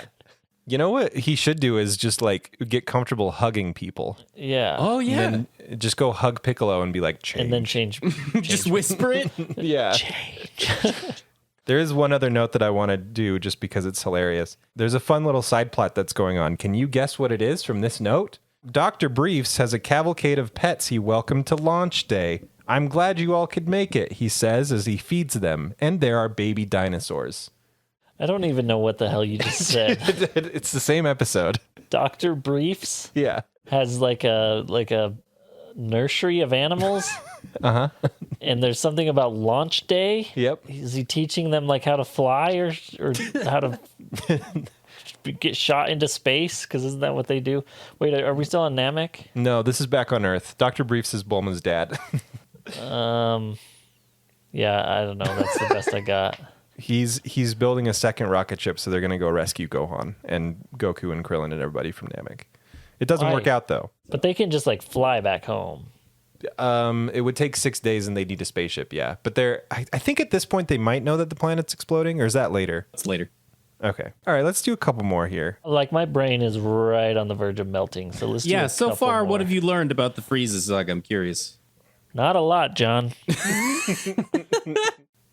Speaker 1: You know what he should do is just like get comfortable hugging people.
Speaker 2: Yeah.
Speaker 3: Oh, yeah.
Speaker 1: And then just go hug Piccolo and be like, change.
Speaker 2: And then change.
Speaker 3: Just whisper it?
Speaker 1: Yeah.
Speaker 2: Change.
Speaker 1: There is one other note that I want to do just because it's hilarious. There's a fun little side plot that's going on. Can you guess what it is from this note? Dr. Briefs has a cavalcade of pets he welcomed to launch day. I'm glad you all could make it, he says as he feeds them. And there are baby dinosaurs.
Speaker 2: I don't even know what the hell you just said.
Speaker 1: It's the same episode.
Speaker 2: Dr. Briefs
Speaker 1: Yeah.
Speaker 2: has like a nursery of animals. And there's something about launch day.
Speaker 1: Yep.
Speaker 2: Is he teaching them like how to fly or how to get shot into space? Because isn't that what they do? Wait, are we still on Namek?
Speaker 1: No, this is back on Earth. Dr. Briefs is Bulma's dad.
Speaker 2: Yeah, I don't know. That's the best I got.
Speaker 1: He's building a second rocket ship, so they're going to go rescue Gohan and Goku and Krillin and everybody from Namek. It doesn't work out, though.
Speaker 2: But they can just like fly back home.
Speaker 1: It would take 6 days, and they need a spaceship, yeah. But I think at this point they might know that the planet's exploding, or is that later?
Speaker 3: It's later.
Speaker 1: Okay. All right, let's do a couple more here.
Speaker 2: Like my brain is right on the verge of melting, so let's do a
Speaker 3: So
Speaker 2: couple
Speaker 3: far,
Speaker 2: more.
Speaker 3: what have you learned about the Frieza Saga? I'm curious.
Speaker 2: Not a lot, John.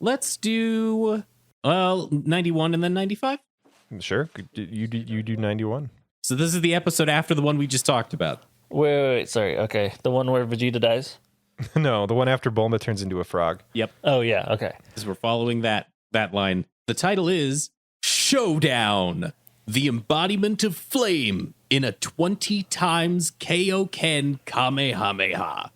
Speaker 3: Let's do 91 and then 95.
Speaker 1: Sure. You do 91.
Speaker 3: So this is the episode after the one we just talked about.
Speaker 2: Wait, sorry. Okay, the one where Vegeta dies.
Speaker 1: No, the one after Bulma turns into a frog.
Speaker 3: Yep.
Speaker 2: Oh yeah. Okay.
Speaker 3: Because we're following that line. The title is Showdown, the embodiment of flame in a 20 times Kaioken Kamehameha.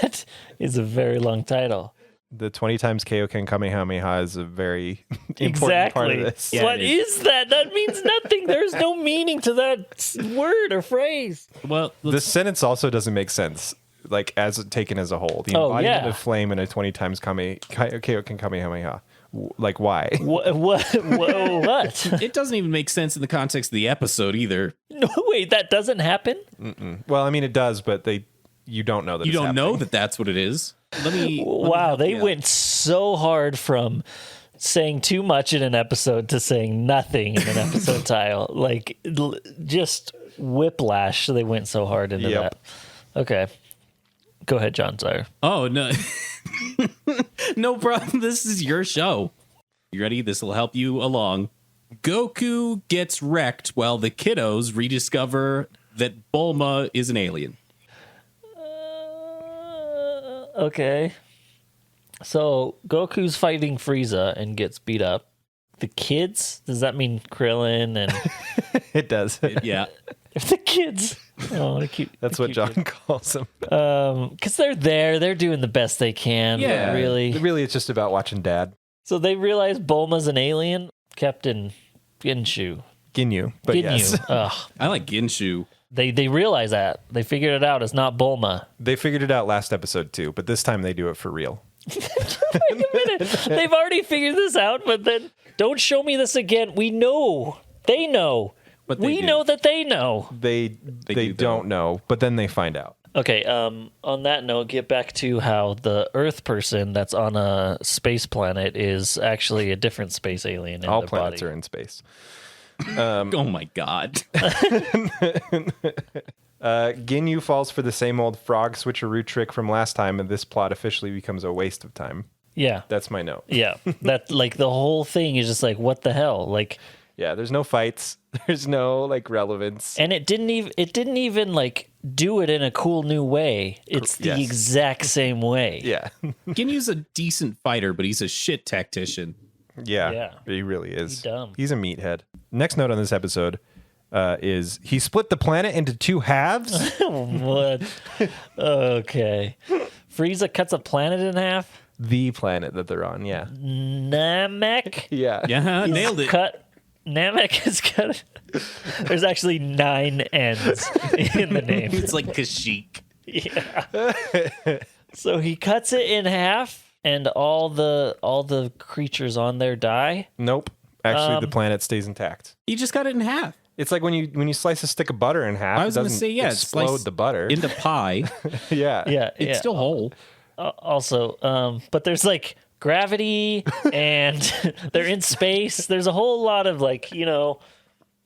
Speaker 2: That is a very long title.
Speaker 1: The 20 times Kaioken Kamehameha is a very important part of this.
Speaker 3: Yeah,
Speaker 2: What
Speaker 3: it is.
Speaker 2: is that? That means nothing. There's no meaning to that word or phrase.
Speaker 3: Well,
Speaker 1: The sentence also doesn't make sense, like as taken as a whole. The embodiment of flame in a 20 times Kaioken Kamehameha. Like, why?
Speaker 2: What?
Speaker 3: it doesn't even make sense in the context of the episode either.
Speaker 2: No, wait, that doesn't happen?
Speaker 1: Well, I mean, it does, but you don't know that
Speaker 3: You
Speaker 1: it's
Speaker 3: don't
Speaker 1: happening.
Speaker 3: know that that's what it is.
Speaker 2: Wow, they went so hard from saying too much in an episode to saying nothing in an episode title. Like, just whiplash. They went so hard into that. Okay. Go ahead, John. Sorry.
Speaker 3: Oh, no. No problem. This is your show. You ready? This will help you along. Goku gets wrecked while the kiddos rediscover that Bulma is an alien.
Speaker 2: Okay. So Goku's fighting Frieza and gets beat up. The kids? Does that mean Krillin and
Speaker 1: It does.
Speaker 3: Yeah.
Speaker 2: the kids? Oh, they're cute.
Speaker 1: That's what John calls them.
Speaker 2: Because they're there. They're doing the best they can.
Speaker 3: Yeah.
Speaker 2: Really.
Speaker 1: Really, it's just about watching Dad.
Speaker 2: So they realize Bulma's an alien? Captain Ginyu.
Speaker 1: Ginyu. But
Speaker 2: Ginyu.
Speaker 1: yes.
Speaker 2: Ugh.
Speaker 3: I like Ginshu.
Speaker 2: They realize that. They figured it out. It's not Bulma.
Speaker 1: They figured it out last episode, too, but this time they do it for real.
Speaker 2: Wait a minute. They've already figured this out, but then don't show me this again. We know. They know.
Speaker 3: But they
Speaker 2: we
Speaker 3: do.
Speaker 2: know that they know.
Speaker 1: They don't know, but then they find out.
Speaker 2: Okay, on that note, get back to how the Earth person that's on a space planet is actually a different space alien in
Speaker 1: All
Speaker 2: their
Speaker 1: planets
Speaker 2: body.
Speaker 1: are in space.
Speaker 3: Oh my God.
Speaker 1: Ginyu falls for the same old frog switcheroo trick from last time, and this plot officially becomes a waste of time.
Speaker 2: Yeah.
Speaker 1: That's my note.
Speaker 2: Yeah. That like the whole thing is just like, what the hell? Like,
Speaker 1: Yeah, there's no fights. There's no like relevance.
Speaker 2: and it didn't even like do it in a cool new way. It's the
Speaker 1: Yes.
Speaker 2: exact same way.
Speaker 1: Yeah.
Speaker 3: Ginyu's a decent fighter, but he's a shit tactician.
Speaker 1: Yeah.
Speaker 2: Yeah.
Speaker 1: He really is.
Speaker 2: He's dumb.
Speaker 1: He's a meathead. Next note on this episode is he split the planet into two halves.
Speaker 2: What? Okay. Frieza cuts a planet in half.
Speaker 1: The planet that they're on. Yeah.
Speaker 2: Namek.
Speaker 1: Yeah.
Speaker 3: Yeah,
Speaker 2: is
Speaker 3: nailed it.
Speaker 2: Cut. Namek is cut. There's actually 9 N's in the name.
Speaker 3: It's like Kashyyyk.
Speaker 2: Yeah. So he cuts it in half, and all the creatures on there die.
Speaker 1: Nope. Actually, the planet stays intact.
Speaker 3: He just cut it in half.
Speaker 1: It's like when you slice a stick of butter in half.
Speaker 3: I was
Speaker 1: it
Speaker 3: going to
Speaker 1: doesn't
Speaker 3: say, yeah,
Speaker 1: explode
Speaker 3: slice
Speaker 1: the butter.
Speaker 3: into pie.
Speaker 1: Yeah.
Speaker 2: Yeah,
Speaker 3: It's still whole.
Speaker 2: Also, but there's like gravity, and they're in space. There's a whole lot of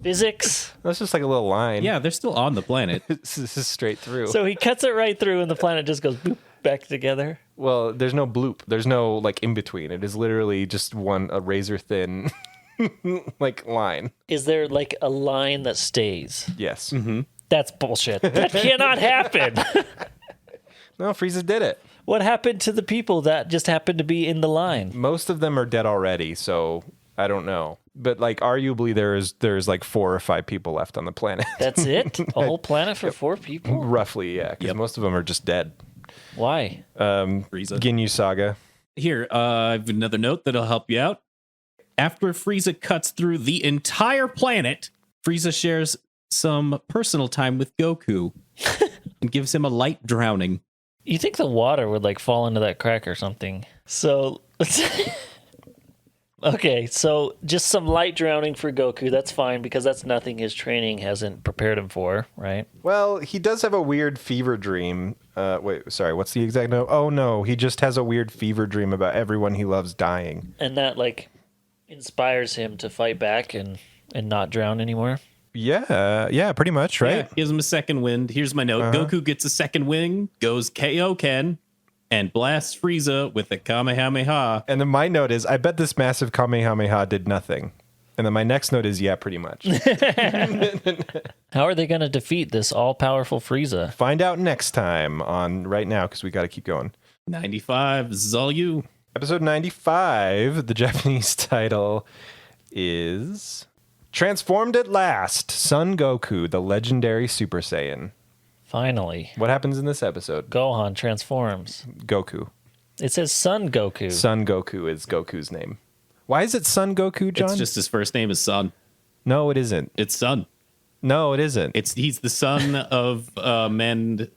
Speaker 2: physics.
Speaker 1: That's just like a little line.
Speaker 3: Yeah, they're still on the planet.
Speaker 1: This is straight through.
Speaker 2: So he cuts it right through, and the planet just goes boop back together.
Speaker 1: Well, there's no bloop. There's no like in between. It is literally just a razor thin like line.
Speaker 2: Is there like a line that stays?
Speaker 1: Yes.
Speaker 3: Mm-hmm.
Speaker 2: That's bullshit. That cannot happen.
Speaker 1: No, Frieza did it.
Speaker 2: What happened to the people that just happened to be in the line?
Speaker 1: Most of them are dead already, so I don't know. But like arguably there's like 4 or 5 people left on the planet.
Speaker 2: That's it? A whole planet for 4 people?
Speaker 1: Roughly, yeah, because most of them are just dead.
Speaker 2: Why?
Speaker 3: Frieza.
Speaker 1: Ginyu Saga.
Speaker 3: Here, I have another note that'll help you out. After Frieza cuts through the entire planet, Frieza shares some personal time with Goku and gives him a light drowning.
Speaker 2: You think the water would like fall into that crack or something? So, okay, so just some light drowning for Goku. That's fine because that's nothing his training hasn't prepared him for, right?
Speaker 1: Well, he does have a weird fever dream. Wait, sorry, what's the exact note? Oh no, he just has a weird fever dream about everyone he loves dying.
Speaker 2: And that like inspires him to fight back and not drown anymore.
Speaker 1: Yeah, pretty much, right?
Speaker 3: Yeah, gives him a second wind. Here's my note. Goku gets a second wing, goes KO Ken, and blasts Frieza with a Kamehameha.
Speaker 1: And then my note is, I bet this massive Kamehameha did nothing. And then my next note is, yeah, pretty much.
Speaker 2: How are they going to defeat this all-powerful Frieza?
Speaker 1: Find out next time on Right Now, because we got to keep going.
Speaker 3: 95, this is all you.
Speaker 1: Episode 95, the Japanese title is Transformed at Last, Son Goku, the legendary Super Saiyan.
Speaker 2: Finally.
Speaker 1: What happens in this episode?
Speaker 2: Gohan transforms.
Speaker 1: Goku.
Speaker 2: It says Son Goku.
Speaker 1: Son Goku is Goku's name. Why is it Son Goku, John?
Speaker 3: It's just his first name is Son.
Speaker 1: No, it isn't.
Speaker 3: It's Son.
Speaker 1: No, it isn't.
Speaker 3: He's the son of men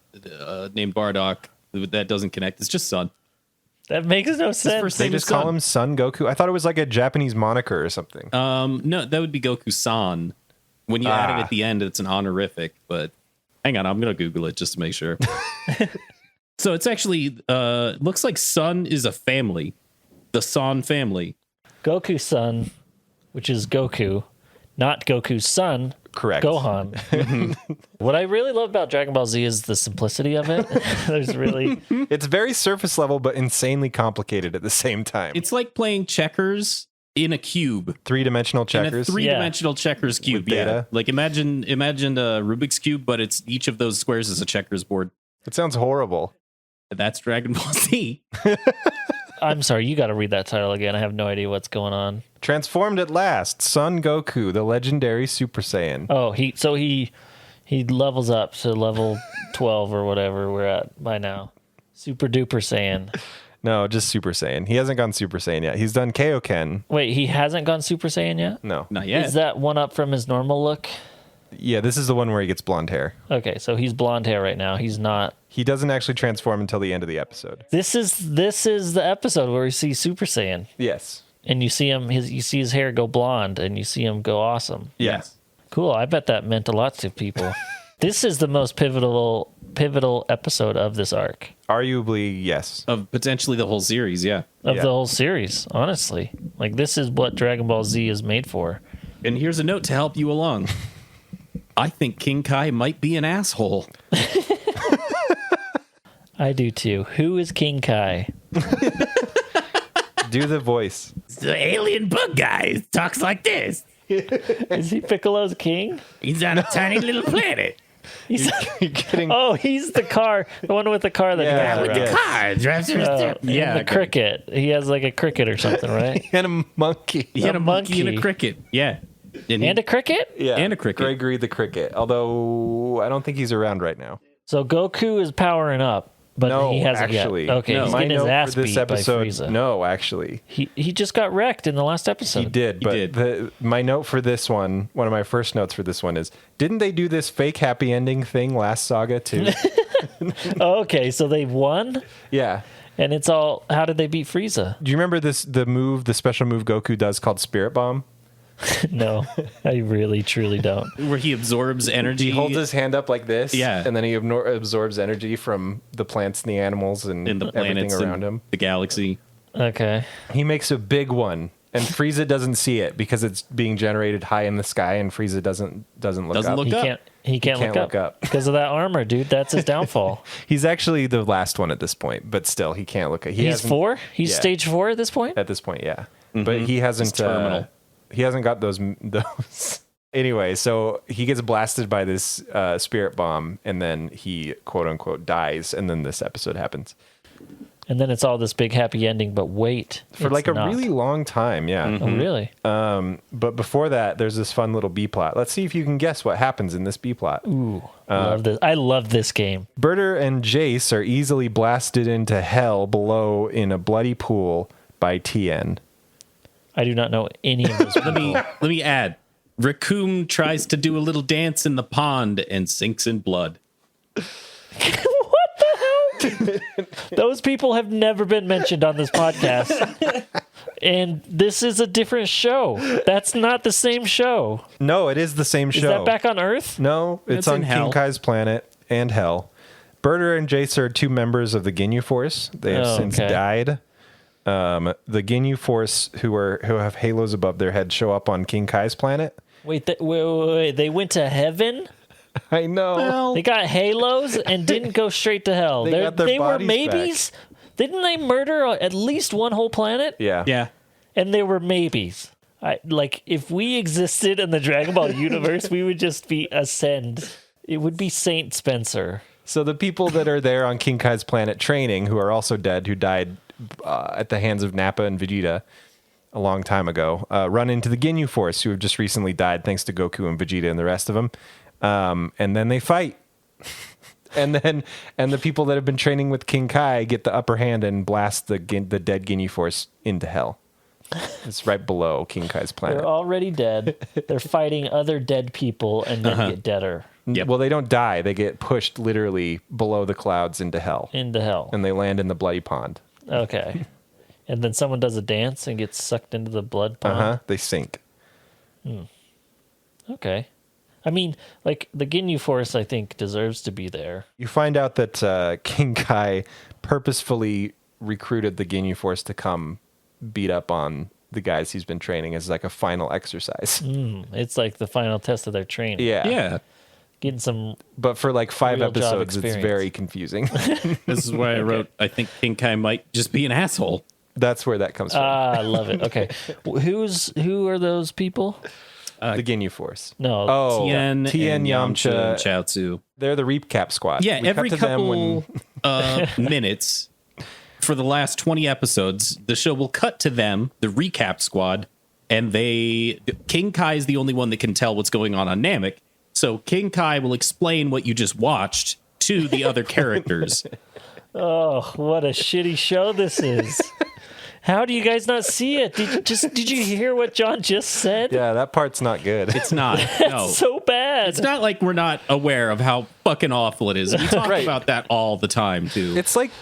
Speaker 3: named Bardock. That doesn't connect. It's just Son.
Speaker 2: That makes no sense.
Speaker 3: first
Speaker 1: They
Speaker 3: name
Speaker 1: just
Speaker 3: is
Speaker 1: call
Speaker 3: Son.
Speaker 1: him Son Goku. I thought it was like a Japanese moniker or something.
Speaker 3: No, that would be Goku-san. When you add it at the end, it's an honorific. But hang on, I'm gonna Google it just to make sure. So it's actually looks like Son is a family, the San family.
Speaker 2: Goku's son, which is Goku, not Goku's son.
Speaker 1: Correct.
Speaker 2: Gohan. What I really love about Dragon Ball Z is the simplicity of it. There's really
Speaker 1: It's very surface level, but insanely complicated at the same time.
Speaker 3: It's like playing checkers in a cube.
Speaker 1: 3-dimensional
Speaker 3: In a
Speaker 1: checkers.
Speaker 3: three-dimensional checkers cube.
Speaker 1: With
Speaker 3: Yeah,
Speaker 1: data.
Speaker 3: like imagine a Rubik's cube, but it's each of those squares is a checkers board.
Speaker 1: It sounds horrible.
Speaker 3: That's Dragon Ball Z.
Speaker 2: I'm sorry, you got to read that title again. I have no idea what's going on.
Speaker 1: Transformed at last, Son Goku, the legendary Super Saiyan.
Speaker 2: Oh, he levels up to level 12 or whatever we're at by now. Super duper Saiyan.
Speaker 1: No, just Super Saiyan. He hasn't gone Super Saiyan yet. He's done Kaioken.
Speaker 2: Wait, he hasn't gone Super Saiyan yet?
Speaker 1: No.
Speaker 3: Not yet.
Speaker 2: Is that one up from his normal look?
Speaker 1: Yeah, this is the one where he gets blonde hair.
Speaker 2: Okay, so he's blonde hair right now. He's not.
Speaker 1: He doesn't actually transform until the end of the episode.
Speaker 2: This is the episode where we see Super Saiyan,
Speaker 1: Yes.
Speaker 2: and you see his hair go blonde, and you see him go awesome.
Speaker 1: Yes.
Speaker 2: Cool. I bet that meant a lot to people. This is the most pivotal episode of this arc,
Speaker 1: Arguably, yes.
Speaker 3: Of potentially the whole series, yeah.
Speaker 2: of
Speaker 1: Yeah.
Speaker 2: the whole series. Honestly, like this is what Dragon Ball Z is made for.
Speaker 3: And here's a note to help you along. I think King Kai might be an asshole.
Speaker 2: I do too. Who is King Kai?
Speaker 1: Do the voice.
Speaker 3: The alien bug guy talks like this.
Speaker 2: Is he Piccolo's king?
Speaker 3: He's on a tiny little planet.
Speaker 2: He's
Speaker 1: You're getting
Speaker 2: he's the car, the one with the car that
Speaker 1: Yeah,
Speaker 2: goes
Speaker 1: with
Speaker 2: around.
Speaker 1: the
Speaker 3: car drives her
Speaker 2: Yeah, the cricket. He has like a cricket or something, right?
Speaker 1: and a monkey.
Speaker 3: He had
Speaker 2: a
Speaker 3: a monkey and
Speaker 2: monkey.
Speaker 3: a cricket. Yeah.
Speaker 2: And a cricket?
Speaker 1: Yeah.
Speaker 3: And a cricket.
Speaker 1: Gregory the cricket. Although I don't think he's around right now.
Speaker 2: So Goku is powering up, but
Speaker 1: No,
Speaker 2: he hasn't
Speaker 1: actually.
Speaker 2: yet. Okay,
Speaker 3: No.
Speaker 2: he's
Speaker 1: My
Speaker 2: getting his
Speaker 1: note
Speaker 2: ass
Speaker 1: for this
Speaker 2: beat
Speaker 1: episode.
Speaker 2: by Frieza.
Speaker 1: No, actually.
Speaker 2: He just got wrecked in the last episode.
Speaker 1: He did, but
Speaker 3: did.
Speaker 1: my note for this one of my first notes for this one is, didn't they do this fake happy ending thing last saga too?
Speaker 2: Okay, so they won,
Speaker 1: Yeah.
Speaker 2: and it's all. How did they beat Frieza?
Speaker 1: Do you remember the special move Goku does called Spirit Bomb?
Speaker 2: No, I really, truly don't.
Speaker 3: Where he absorbs energy.
Speaker 1: He holds his hand up like this,
Speaker 3: Yeah.
Speaker 1: and then he absorbs energy from the plants and the animals and
Speaker 3: in the
Speaker 1: everything
Speaker 3: planets
Speaker 1: around
Speaker 3: and
Speaker 1: him.
Speaker 3: the galaxy.
Speaker 2: Okay.
Speaker 1: He makes a big one, and Frieza doesn't see it because it's being generated high in the sky, and Frieza doesn't look
Speaker 3: Doesn't
Speaker 1: up.
Speaker 3: look
Speaker 2: He
Speaker 3: up.
Speaker 2: can't. He can't,
Speaker 1: can't
Speaker 2: look
Speaker 1: look
Speaker 2: up
Speaker 1: up.
Speaker 2: because of that armor, dude. That's his downfall.
Speaker 1: He's actually the last one at this point, but still, he can't look up.
Speaker 2: He's
Speaker 1: hasn't-
Speaker 2: 4. He's
Speaker 1: yeah.
Speaker 2: stage 4 at this point.
Speaker 1: At this point, yeah. But he hasn't.
Speaker 3: terminal.
Speaker 1: He hasn't got those. Anyway, so he gets blasted by this spirit bomb, and then he quote unquote dies, and then this episode happens
Speaker 2: And then it's all this big happy ending. But wait,
Speaker 1: for
Speaker 2: it's
Speaker 1: like a
Speaker 2: not.
Speaker 1: really long time. Yeah.
Speaker 2: Oh, really?
Speaker 1: But before that, there's this fun little B plot. Let's see if you can guess what happens in this B plot.
Speaker 2: Ooh, love this. I love this game.
Speaker 1: Berter and Jace are easily blasted into hell below in a bloody pool by Tien.
Speaker 2: I do not know any of those.
Speaker 3: Let me add. Raccoon tries to do a little dance in the pond and sinks in blood.
Speaker 2: Those people have never been mentioned on this podcast. And this is a different show. That's not the same show.
Speaker 1: No, it is the same show.
Speaker 2: Is that back on Earth?
Speaker 1: No, it's
Speaker 3: It's
Speaker 1: on
Speaker 3: in
Speaker 1: King
Speaker 3: hell.
Speaker 1: Kai's planet and hell. Berter and Jace are 2 members of the Ginyu Force. They have
Speaker 2: Oh,
Speaker 1: since
Speaker 2: okay.
Speaker 1: died. The Ginyu Force, who have halos above their head, show up on King Kai's planet.
Speaker 2: Wait, wait. They went to heaven?
Speaker 1: I know.
Speaker 2: They got halos and didn't go straight to hell.
Speaker 1: They got their
Speaker 2: They were
Speaker 1: bodies
Speaker 2: maybes? Didn't they murder at least one whole planet?
Speaker 1: Yeah.
Speaker 3: Yeah.
Speaker 2: And they were maybes. Like, if we existed in the Dragon Ball universe, we would just be Ascend. It would be Saint Spencer.
Speaker 1: So the people that are there on King Kai's planet training, who are also dead, who died at the hands of Nappa and Vegeta a long time ago, run into the Ginyu Force, who have just recently died thanks to Goku and Vegeta and the rest of them. And then they fight. and the people that have been training with King Kai get the upper hand and blast the dead Ginyu Force into hell. It's right below King Kai's planet.
Speaker 2: They're already dead. They're fighting other dead people and then get deader
Speaker 3: Yep.
Speaker 1: Well, they don't die. They get pushed literally below the clouds into hell.
Speaker 2: into hell.
Speaker 1: And they land in the bloody pond.
Speaker 2: Okay. And then someone does a dance and gets sucked into the blood pond.
Speaker 1: They sink.
Speaker 2: Okay. I mean, like, the Ginyu Force, I think, deserves to be there.
Speaker 1: You find out that King Kai purposefully recruited the Ginyu Force to come beat up on the guys he's been training as like a final exercise.
Speaker 2: It's like the final test of their training.
Speaker 1: Yeah.
Speaker 3: Yeah.
Speaker 2: Getting some.
Speaker 1: But for like 5
Speaker 2: Real job
Speaker 1: episodes, it's
Speaker 2: experience.
Speaker 1: very confusing.
Speaker 3: This is why I wrote, I think King Kai might just be an asshole.
Speaker 1: That's where that comes from.
Speaker 2: I love it. Okay. Who are those people?
Speaker 1: The Ginyu Force.
Speaker 2: No.
Speaker 1: Oh,
Speaker 3: Tien,
Speaker 1: Tien,
Speaker 3: and
Speaker 1: Yamcha.
Speaker 3: and Chaozu.
Speaker 1: They're the recap squad.
Speaker 3: Yeah,
Speaker 1: We
Speaker 3: every
Speaker 1: cut to them
Speaker 3: couple minutes for the last 20 episodes, the show will cut to them, the recap squad, and King Kai is the only one that can tell what's going on Namek. So King Kai will explain what you just watched to the other characters.
Speaker 2: Oh, what a shitty show this is. How do you guys not see it? Did you hear what John just said?
Speaker 1: Yeah, that part's not good.
Speaker 3: It's not. No.
Speaker 2: So bad.
Speaker 3: It's not like we're not aware of how fucking awful it is. We talk
Speaker 1: Right.
Speaker 3: about that all the time, too.
Speaker 1: It's like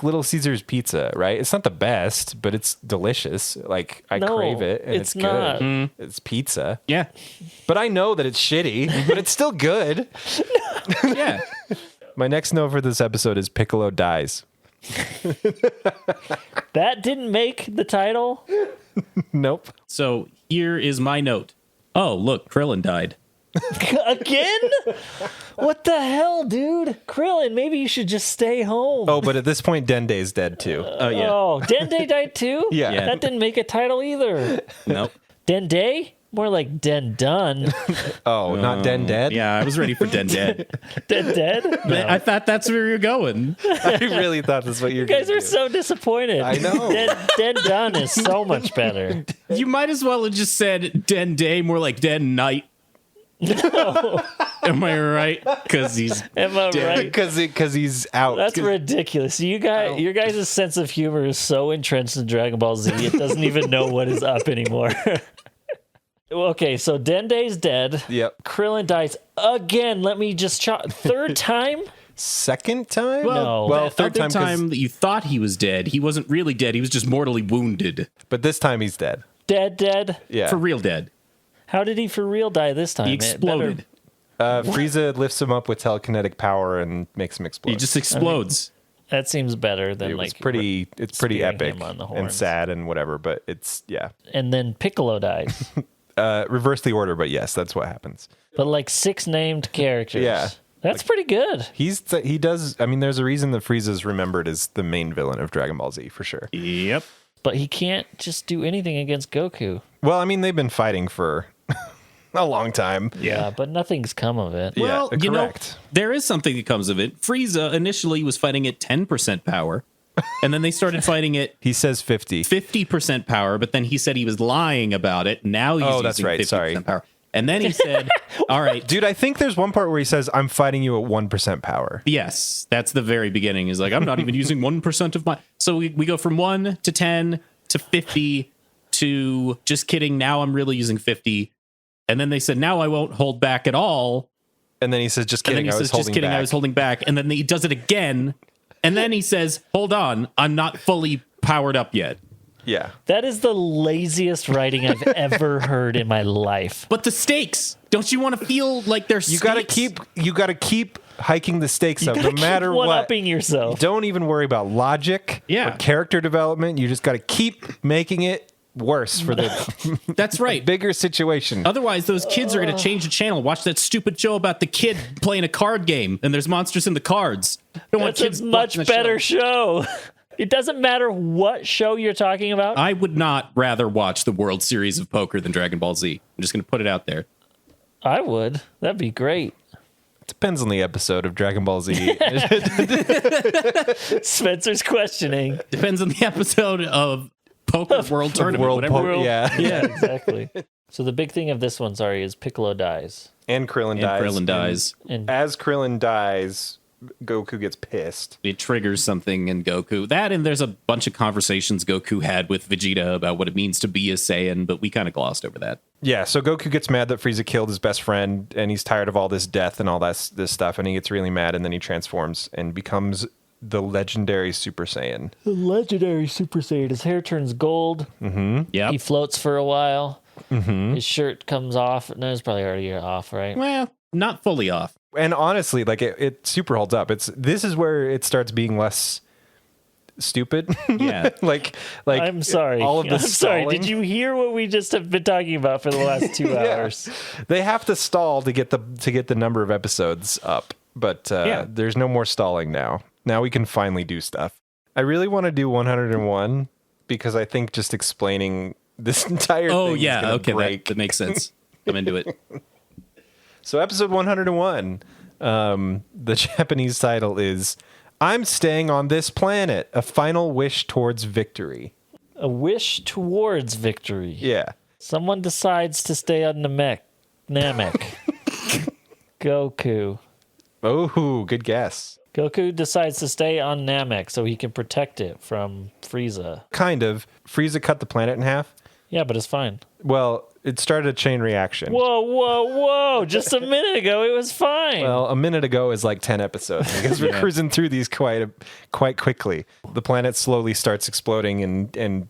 Speaker 1: Little Caesar's pizza, right? It's not the best, but it's delicious. Like I
Speaker 2: No,
Speaker 1: crave it, and
Speaker 2: it's
Speaker 1: it's
Speaker 2: not.
Speaker 1: good. It's pizza,
Speaker 3: yeah.
Speaker 1: but I know that it's shitty, but it's still good.
Speaker 3: Yeah.
Speaker 1: My next note for this episode is Piccolo dies.
Speaker 2: That didn't make the title.
Speaker 1: Nope.
Speaker 3: So here is my note. Oh, look, Krillin died.
Speaker 2: Again? What the hell, dude? Krillin, maybe you should just stay home.
Speaker 1: Oh, but at this point, Dende's dead too.
Speaker 3: Oh, yeah.
Speaker 2: Oh, Dende died too?
Speaker 1: Yeah.
Speaker 3: Yeah.
Speaker 2: That didn't make a title either.
Speaker 3: Nope.
Speaker 2: Dende? More like Den Dun.
Speaker 1: Oh, not Den dead?
Speaker 3: Yeah, I was ready for Den Dead.
Speaker 2: Den Dead? No.
Speaker 3: I thought that's where you're going.
Speaker 1: I really thought that's what you're
Speaker 2: You guys
Speaker 1: gonna
Speaker 2: are
Speaker 1: do.
Speaker 2: so disappointed.
Speaker 1: I know.
Speaker 2: Den Dun is so much better.
Speaker 3: You might as well have just said Den Day, more like Den Night. Am I right? Because he's
Speaker 2: Am I
Speaker 3: Dead.
Speaker 2: right?
Speaker 1: Because he's out.
Speaker 2: That's ridiculous. You guys, your guys' sense of humor is so entrenched in Dragon Ball Z, it doesn't even know what is up anymore. Okay, so Dende's dead.
Speaker 1: Yep.
Speaker 2: Krillin dies again. Let me just third time?
Speaker 1: second time?
Speaker 2: No.
Speaker 1: Well,
Speaker 3: the
Speaker 1: third
Speaker 3: other
Speaker 1: time, 'cause-
Speaker 3: that you thought he was dead, he wasn't really dead. He was just mortally wounded.
Speaker 1: but this time he's dead.
Speaker 2: Dead.
Speaker 1: Yeah.
Speaker 3: For real dead.
Speaker 2: How did he for real die this time?
Speaker 3: He
Speaker 2: It better-
Speaker 3: exploded.
Speaker 1: Frieza lifts him up with telekinetic power and makes him explode.
Speaker 3: He just explodes.
Speaker 2: That seems better than
Speaker 1: It was
Speaker 2: like
Speaker 1: pretty. It's pretty
Speaker 2: spearing
Speaker 1: epic
Speaker 2: him on the
Speaker 1: and
Speaker 2: horns.
Speaker 1: sad and whatever. But it's
Speaker 2: And then Piccolo dies.
Speaker 1: reverse the order. But yes, that's what happens.
Speaker 2: But like 6 named characters.
Speaker 1: Yeah.
Speaker 2: That's pretty good.
Speaker 1: He does. I mean, there's a reason that Frieza's remembered as the main villain of Dragon Ball Z for sure.
Speaker 3: Yep.
Speaker 2: But he can't just do anything against Goku.
Speaker 1: Well, I mean, they've been fighting for a long time.
Speaker 2: Yeah, but nothing's come of it.
Speaker 1: Yeah,
Speaker 3: Well, you know,
Speaker 1: correct.
Speaker 3: there is something that comes of it. Frieza initially was fighting at 10% power, and then they started fighting at
Speaker 1: He says 50.
Speaker 3: 50% power, but then he said he was lying about it. Now he's
Speaker 1: Oh, that's
Speaker 3: using
Speaker 1: right.
Speaker 3: 50%
Speaker 1: Sorry.
Speaker 3: power. And then he said, all right,
Speaker 1: Dude, I think there's one part where he says, "I'm fighting you at 1% power."
Speaker 3: yes, that's the very beginning. He's like, I'm not even using 1% of my... So we go from 1 to 10 to 50 to just kidding. Now I'm really using 50. And then they said, now I won't hold back at all.
Speaker 1: And then he says, "Just
Speaker 3: And then
Speaker 1: kidding,
Speaker 3: he
Speaker 1: I
Speaker 3: says,
Speaker 1: was holding
Speaker 3: just kidding,
Speaker 1: back."
Speaker 3: I was holding back. And then he does it again. And then he says, hold on, I'm not fully powered up yet.
Speaker 1: Yeah.
Speaker 2: That is the laziest writing I've ever heard in my life.
Speaker 3: But the stakes, don't you want to feel like there's
Speaker 1: You gotta keep hiking the stakes up, no matter what.
Speaker 2: One-upping yourself.
Speaker 1: Don't even worry about logic
Speaker 3: Yeah.
Speaker 1: or character development. You just gotta keep making it worse for the
Speaker 3: That's right.
Speaker 1: bigger situation.
Speaker 3: Otherwise, those kids are going to change the channel. Watch that stupid show about the kid playing a card game and there's monsters in the cards. I don't want
Speaker 2: That's
Speaker 3: kids
Speaker 2: a much
Speaker 3: watching the
Speaker 2: better
Speaker 3: show.
Speaker 2: show. It doesn't matter what show you're talking about.
Speaker 3: I would not rather watch the World Series of Poker than Dragon Ball Z. I'm just going to put it out there.
Speaker 2: I would. That'd be great.
Speaker 1: Depends on the episode of Dragon Ball Z.
Speaker 2: Spencer's questioning.
Speaker 3: Depends on the episode of Poker World Tournament.
Speaker 1: World
Speaker 3: Whatever.
Speaker 1: Yeah.
Speaker 2: Yeah, exactly. So the big thing of this one, sorry, is Piccolo dies.
Speaker 1: And Krillin
Speaker 3: And
Speaker 1: dies.
Speaker 3: Krillin dies.
Speaker 2: And
Speaker 1: As Krillin dies, Goku gets pissed.
Speaker 3: It triggers something in Goku. That and there's a bunch of conversations Goku had with Vegeta about what it means to be a Saiyan, but we kind of glossed over that.
Speaker 1: Yeah, so Goku gets mad that Frieza killed his best friend, and he's tired of all this death and all this stuff, and he gets really mad, and then he transforms and becomes the legendary Super Saiyan.
Speaker 2: the legendary Super Saiyan. His hair turns gold.
Speaker 3: Yeah.
Speaker 2: He floats for a while. His shirt comes off. No, it's probably already off, right?
Speaker 3: Well, not fully off.
Speaker 1: And honestly, like it super holds up. This is where it starts being less stupid.
Speaker 3: Yeah.
Speaker 1: like
Speaker 2: I'm sorry.
Speaker 1: all of
Speaker 2: I'm
Speaker 1: this
Speaker 2: sorry.
Speaker 1: stalling.
Speaker 2: Did you hear what we just have been talking about for the last 2 hours?
Speaker 1: They have to stall to get the number of episodes up, but
Speaker 3: Yeah.
Speaker 1: there's no more stalling now. Now we can finally do stuff. I really want to do 101 because I think just explaining this entire
Speaker 3: Oh,
Speaker 1: thing is
Speaker 3: yeah.
Speaker 1: gonna
Speaker 3: Okay.
Speaker 1: break.
Speaker 3: That makes sense. I'm into it.
Speaker 1: So episode 101, the Japanese title is "I'm Staying on This Planet, a Final Wish Towards Victory."
Speaker 2: A wish towards victory.
Speaker 1: Yeah.
Speaker 2: Someone decides to stay on Namek. Goku.
Speaker 1: Oh, good guess.
Speaker 2: Goku decides to stay on Namek so he can protect it from Frieza.
Speaker 1: Kind of. Frieza cut the planet in half.
Speaker 2: Yeah, but it's fine.
Speaker 1: Well, it started a chain reaction.
Speaker 2: Whoa. Just a minute ago, it was fine.
Speaker 1: Well, a minute ago is like 10 episodes because we're cruising through these quite quickly. The planet slowly starts exploding and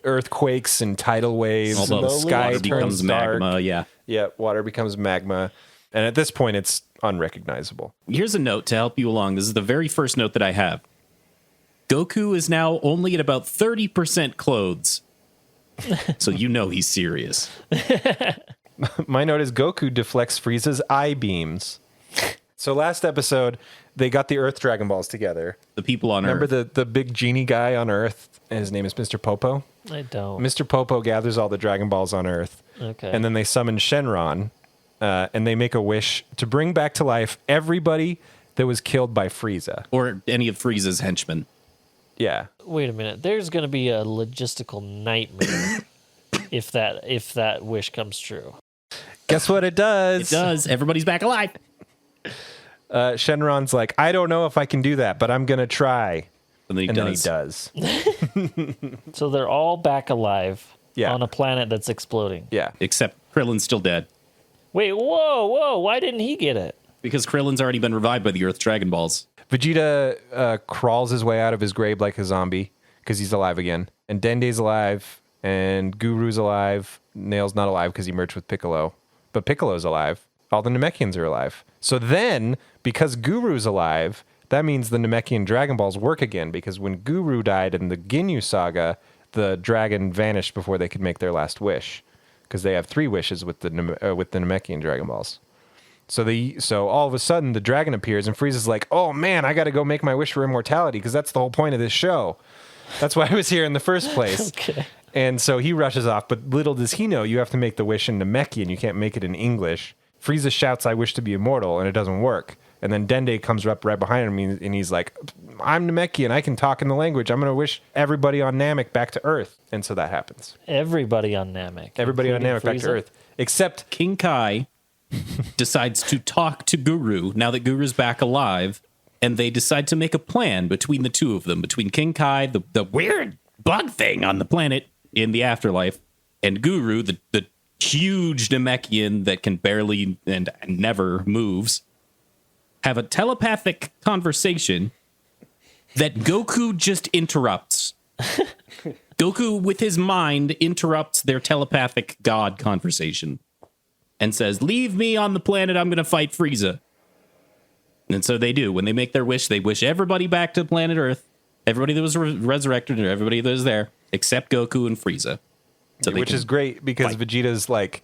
Speaker 1: earthquakes and tidal waves.
Speaker 3: Although
Speaker 1: And the
Speaker 3: the
Speaker 1: sky
Speaker 3: water
Speaker 1: turns
Speaker 3: becomes
Speaker 1: dark.
Speaker 3: magma. Yeah.
Speaker 1: Yeah, water becomes magma. And at this point, it's unrecognizable.
Speaker 3: Here's a note to help you along. This is the very first note that I have. Goku is now only at about 30% clothes. So you know he's serious.
Speaker 1: My note is Goku deflects Frieza's eye beams. So last episode, they got the Earth Dragon Balls together.
Speaker 3: The people on
Speaker 1: Remember
Speaker 3: Earth.
Speaker 1: the big genie guy on Earth? And his name is Mr. Popo.
Speaker 2: I don't.
Speaker 1: Mr. Popo gathers all the Dragon Balls on Earth.
Speaker 2: Okay.
Speaker 1: And then they summon Shenron, and they make a wish to bring back to life everybody that was killed by Frieza.
Speaker 3: Or any of Frieza's henchmen.
Speaker 1: Yeah.
Speaker 2: Wait a minute. There's going to be a logistical nightmare if that wish comes true.
Speaker 1: Guess what it does?
Speaker 3: It does. Everybody's back alive.
Speaker 1: Shenron's like, I don't know if I can do that, but I'm going to try.
Speaker 3: And then he
Speaker 1: And
Speaker 3: does.
Speaker 1: then he does.
Speaker 2: So they're all back alive
Speaker 1: Yeah.
Speaker 2: on a planet that's exploding.
Speaker 1: Yeah.
Speaker 3: Except Krillin's still dead.
Speaker 2: Wait, whoa. Why didn't he get it?
Speaker 3: Because Krillin's already been revived by the Earth Dragon Balls.
Speaker 1: Vegeta crawls his way out of his grave like a zombie because he's alive again. And Dende's alive, and Guru's alive. Nail's not alive because he merged with Piccolo. But Piccolo's alive. All the Namekians are alive. So then, because Guru's alive, that means the Namekian Dragon Balls work again, because when Guru died in the Ginyu Saga, the dragon vanished before they could make their last wish, because they have 3 wishes with the Namekian Dragon Balls. So all of a sudden the dragon appears and Frieza's like, oh man, I got to go make my wish for immortality, because that's the whole point of this show. That's why I was here in the first place.
Speaker 2: Okay.
Speaker 1: And so he rushes off, but little does he know you have to make the wish in Namekian. You can't make it in English. Frieza shouts, I wish to be immortal, and it doesn't work. And then Dende comes up right behind him, and he's like, I'm Namekian. I can talk in the language. I'm going to wish everybody on Namek back to Earth. And so that happens.
Speaker 2: Everybody on Namek.
Speaker 1: Everybody on Namek back to Earth. Except
Speaker 3: King Kai decides to talk to Guru now that Guru's back alive, and they decide to make a plan between the two of them, between King Kai, the weird bug thing on the planet in the afterlife, and Guru, the huge Namekian that can barely and never moves, have a telepathic conversation that Goku just interrupts. Goku, with his mind, interrupts their telepathic god conversation and says, leave me on the planet, I'm going to fight Frieza. And so they do. When they make their wish, they wish everybody back to planet Earth, everybody that was resurrected, or everybody that was there, except Goku and Frieza. So
Speaker 1: which is great, because Vegeta's like,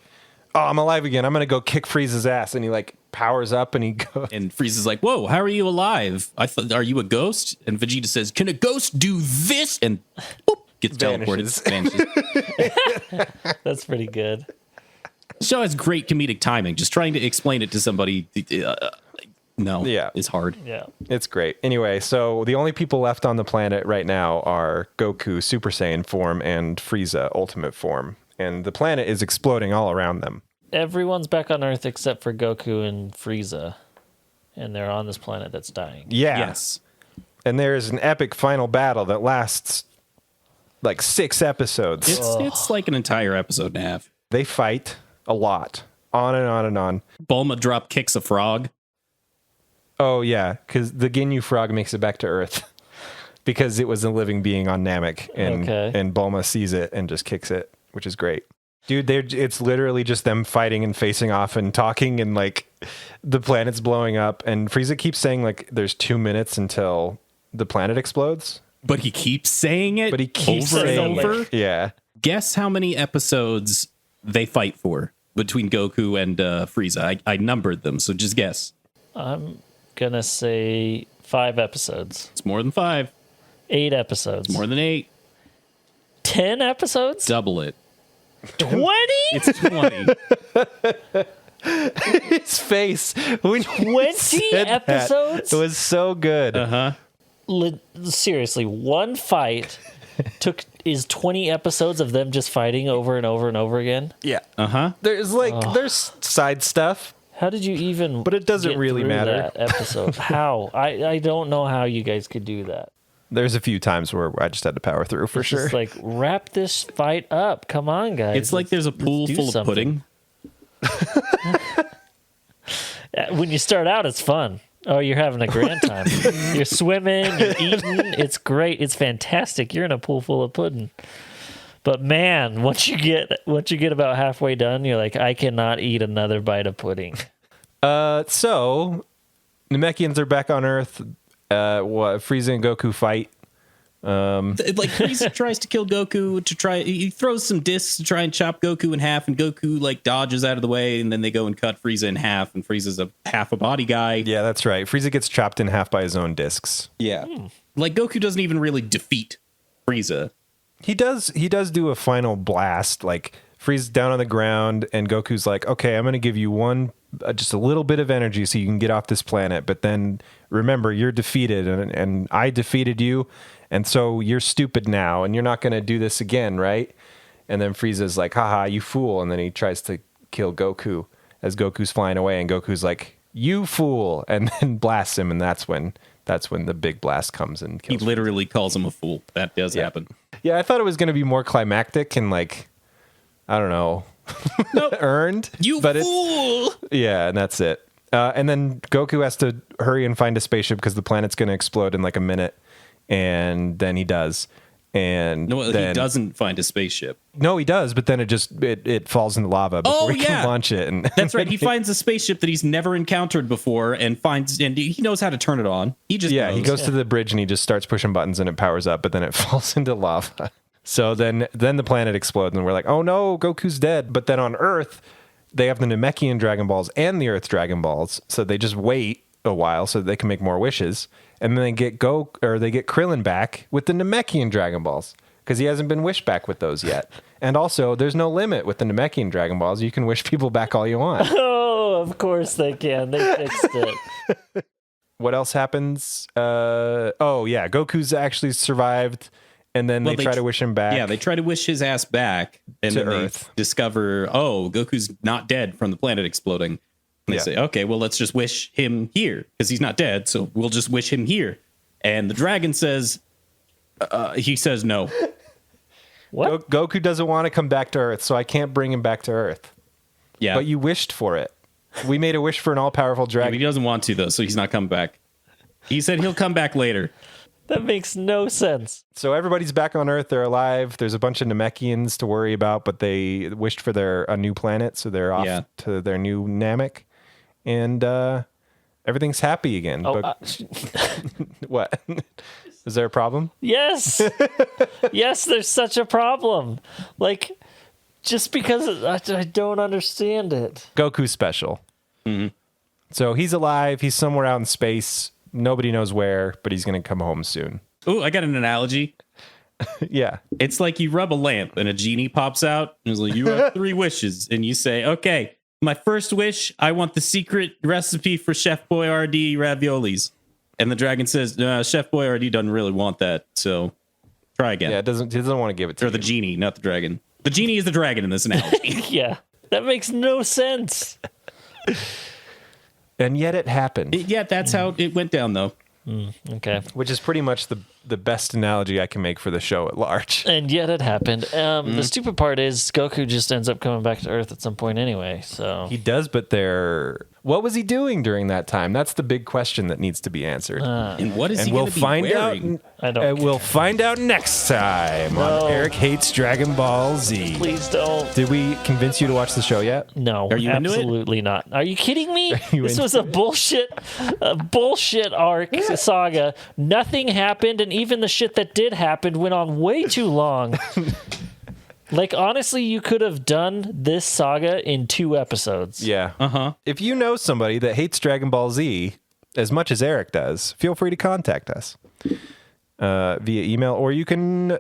Speaker 1: oh, I'm alive again. I'm going to go kick Frieza's ass. And he like powers up and he goes.
Speaker 3: And Frieza's like, whoa, how are you alive? I thought, are you a ghost? And Vegeta says, can a ghost do this? And boop, gets
Speaker 1: Vanishes.
Speaker 3: teleported. Vanishes.
Speaker 2: That's pretty good.
Speaker 3: The show has great comedic timing. Just trying to explain it to somebody, is hard.
Speaker 2: Yeah.
Speaker 1: It's great. Anyway, so the only people left on the planet right now are Goku Super Saiyan form and Frieza Ultimate form. And the planet is exploding all around them.
Speaker 2: Everyone's back on Earth except for Goku and Frieza. And they're on this planet that's dying.
Speaker 1: Yeah.
Speaker 3: Yes.
Speaker 1: And there's an epic final battle that lasts like 6 episodes.
Speaker 3: It's like an entire episode and a half.
Speaker 1: They fight a lot. On and on and on.
Speaker 3: Bulma drop kicks a frog.
Speaker 1: Oh, yeah, because the Ginyu frog makes it back to Earth because it was a living being on Namek, and Bulma sees it and just kicks it, which is great. Dude, it's literally just them fighting and facing off and talking, and like the planet's blowing up, and Frieza keeps saying like there's 2 minutes until the planet explodes.
Speaker 3: But he keeps saying it
Speaker 1: But he keeps
Speaker 3: over
Speaker 1: saying
Speaker 3: and over.
Speaker 1: it. Yeah.
Speaker 3: Guess how many episodes they fight for between Goku and Frieza. I numbered them, so just guess.
Speaker 2: I'm going to say 5 episodes.
Speaker 3: It's more than 5.
Speaker 2: 8 episodes.
Speaker 3: It's more than 8.
Speaker 2: 10 episodes?
Speaker 3: Double it.
Speaker 2: 20?
Speaker 3: It's 20.
Speaker 1: His face when
Speaker 2: 20 episodes?
Speaker 1: It was so good.
Speaker 3: Uh-huh.
Speaker 2: Seriously, one fight is 20 episodes of them just fighting over and over and over again?
Speaker 1: Yeah.
Speaker 3: Uh-huh.
Speaker 1: There's side stuff.
Speaker 2: How did you even
Speaker 1: But it doesn't
Speaker 2: get
Speaker 1: really
Speaker 2: through
Speaker 1: matter.
Speaker 2: that episode? How? I don't know how you guys could do that.
Speaker 1: There's a few times where I just had to power through for sure.
Speaker 2: Just like, wrap this fight up. Come on, guys.
Speaker 3: It's like there's a pool
Speaker 2: do
Speaker 3: full of
Speaker 2: something.
Speaker 3: pudding.
Speaker 2: When you start out, it's fun. Oh, you're having a grand time. You're swimming, you're eating. It's great. It's fantastic. You're in a pool full of pudding. But man, once you get about halfway done, you're like, I cannot eat another bite of pudding.
Speaker 1: So Namekians are back on Earth. Frieza and Goku fight.
Speaker 3: Like Frieza tries to kill Goku he throws some discs to try and chop Goku in half, and Goku like dodges out of the way, and then they go and cut Frieza in half, and Frieza's a half a body guy.
Speaker 1: Yeah, that's right. Frieza gets chopped in half by his own discs.
Speaker 3: Yeah. Like Goku doesn't even really defeat Frieza.
Speaker 1: He does do a final blast, like Frieza's down on the ground, and Goku's like, okay, I'm going to give you one, just a little bit of energy so you can get off this planet. But then remember, you're defeated, and I defeated you. And so you're stupid now, and you're not going to do this again, right? And then Frieza's like, haha, you fool. And then he tries to kill Goku as Goku's flying away. And Goku's like, you fool. And then blasts him. And that's when the big blast comes and kills
Speaker 3: He literally calls him a fool. That does happen.
Speaker 1: Yeah, I thought it was going to be more climactic and like, I don't know,
Speaker 3: Nope.
Speaker 1: earned.
Speaker 3: You
Speaker 1: but
Speaker 3: fool!
Speaker 1: Yeah, and that's it. And then Goku has to hurry and find a spaceship because the planet's going to explode in like a minute. And then he does. And
Speaker 3: No,
Speaker 1: then,
Speaker 3: he doesn't find a spaceship.
Speaker 1: No, he does, but then it falls in the lava before he can launch it. And
Speaker 3: That's right. He finds a spaceship that he's never encountered before and he knows how to turn it on. He just knows.
Speaker 1: he goes to the bridge and he just starts pushing buttons and it powers up, but then it falls into lava. So then the planet explodes and we're like, oh no, Goku's dead. But then on Earth, they have the Namekian Dragon Balls and the Earth Dragon Balls, so they just wait a while so they can make more wishes, and then they get Krillin back with the Namekian Dragon Balls because he hasn't been wished back with those yet. And also, there's no limit with the Namekian Dragon Balls; you can wish people back all you want.
Speaker 2: Oh, of course they can. They fixed it.
Speaker 1: What else happens? Goku's actually survived. And then they try to wish him back.
Speaker 3: Yeah, they try to wish his ass back. And then
Speaker 1: Earth.
Speaker 3: They discover, Goku's not dead from the planet exploding. And they say, okay, well, let's just wish him here because he's not dead. So we'll just wish him here. And the dragon says, he says no.
Speaker 2: What?
Speaker 1: Goku doesn't want to come back to Earth, so I can't bring him back to Earth.
Speaker 3: Yeah.
Speaker 1: But you wished for it. We made a wish for an all-powerful
Speaker 3: Yeah,
Speaker 1: dragon.
Speaker 3: but he doesn't want to, though, so he's not coming back. He said he'll come back later.
Speaker 2: That makes no sense.
Speaker 1: So everybody's back on Earth. They're alive. There's a bunch of Namekians to worry about, but they wished for a new planet, so they're off to their new Namek. And everything's happy again.
Speaker 2: Oh,
Speaker 1: What? Is there a problem?
Speaker 2: yes. Yes, there's such a problem. Like, just because I don't understand it.
Speaker 1: Goku's special. Mm-hmm. So he's alive. He's somewhere out in space. Nobody knows where, but he's going to come home soon.
Speaker 3: Oh, I got an analogy.
Speaker 1: Yeah.
Speaker 3: It's like you rub a lamp and a genie pops out and it's like, you have 3 wishes. And you say, okay, my first wish, I want the secret recipe for Chef Boyardee raviolis. And the dragon says, Chef Boyardee doesn't really want that. So try again.
Speaker 1: Yeah, he doesn't want to give it to you.
Speaker 3: Or the genie, not the dragon. The genie is the dragon in this analogy.
Speaker 2: Yeah, that makes no sense.
Speaker 1: And yet it happened.
Speaker 3: Yeah, that's how it went down, though.
Speaker 2: Okay.
Speaker 1: Which is pretty much the best analogy I can make for the show at large.
Speaker 2: And yet it happened. The stupid part is Goku just ends up coming back to Earth at some point anyway. So
Speaker 1: He does, but what was he doing during that time? That's the big question that needs to be answered.
Speaker 3: And what is he
Speaker 1: we'll
Speaker 3: going to be
Speaker 1: find
Speaker 3: wearing?
Speaker 1: out.
Speaker 2: I don't
Speaker 1: We'll find out next time on Eric Hates Dragon Ball Z.
Speaker 2: please don't.
Speaker 1: Did we convince you to watch the show yet?
Speaker 2: No,
Speaker 3: Are you into it?
Speaker 2: absolutely not. Are you kidding me?
Speaker 1: you
Speaker 2: This
Speaker 1: into
Speaker 2: was a bullshit arc saga. Nothing happened, and even the shit that did happen went on way too long. Like, honestly, you could have done this saga in 2 episodes.
Speaker 1: Yeah.
Speaker 3: Uh-huh.
Speaker 1: If you know somebody that hates Dragon Ball Z as much as Eric does, feel free to contact us via email, or you can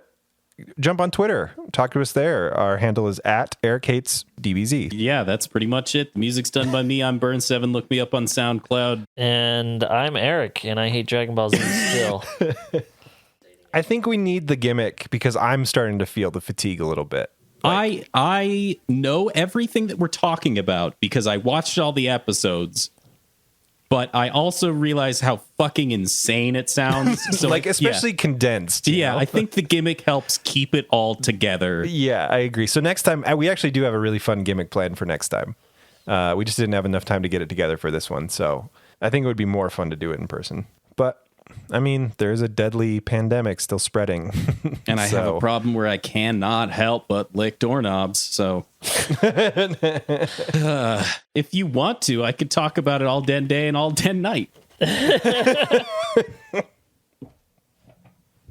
Speaker 1: jump on Twitter. Talk to us there. Our handle is @EricHatesDBZ.
Speaker 3: Yeah, that's pretty much it. The music's done by me. I'm Burn7. Look me up on SoundCloud.
Speaker 2: And I'm Eric, and I hate Dragon Ball Z still.
Speaker 1: I think we need the gimmick because I'm starting to feel the fatigue a little bit.
Speaker 3: I know everything that we're talking about because I watched all the episodes, but I also realize how fucking insane it sounds. So
Speaker 1: like, especially condensed. you know?
Speaker 3: I think the gimmick helps keep it all together.
Speaker 1: Yeah, I agree. So next time, we actually do have a really fun gimmick planned for next time. We just didn't have enough time to get it together for this one. So I think it would be more fun to do it in person. But I mean, there's a deadly pandemic still spreading.
Speaker 3: And I have a problem where I cannot help but lick doorknobs. So if you want to, I could talk about it all den day and all den night.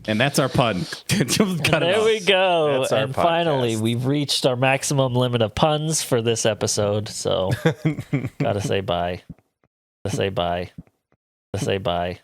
Speaker 3: And that's our pun.
Speaker 2: There we go.
Speaker 1: That's our
Speaker 2: And finally,
Speaker 1: podcast.
Speaker 2: we've reached our maximum limit of puns for this episode. So, gotta say bye. Gotta say bye. Gotta say bye.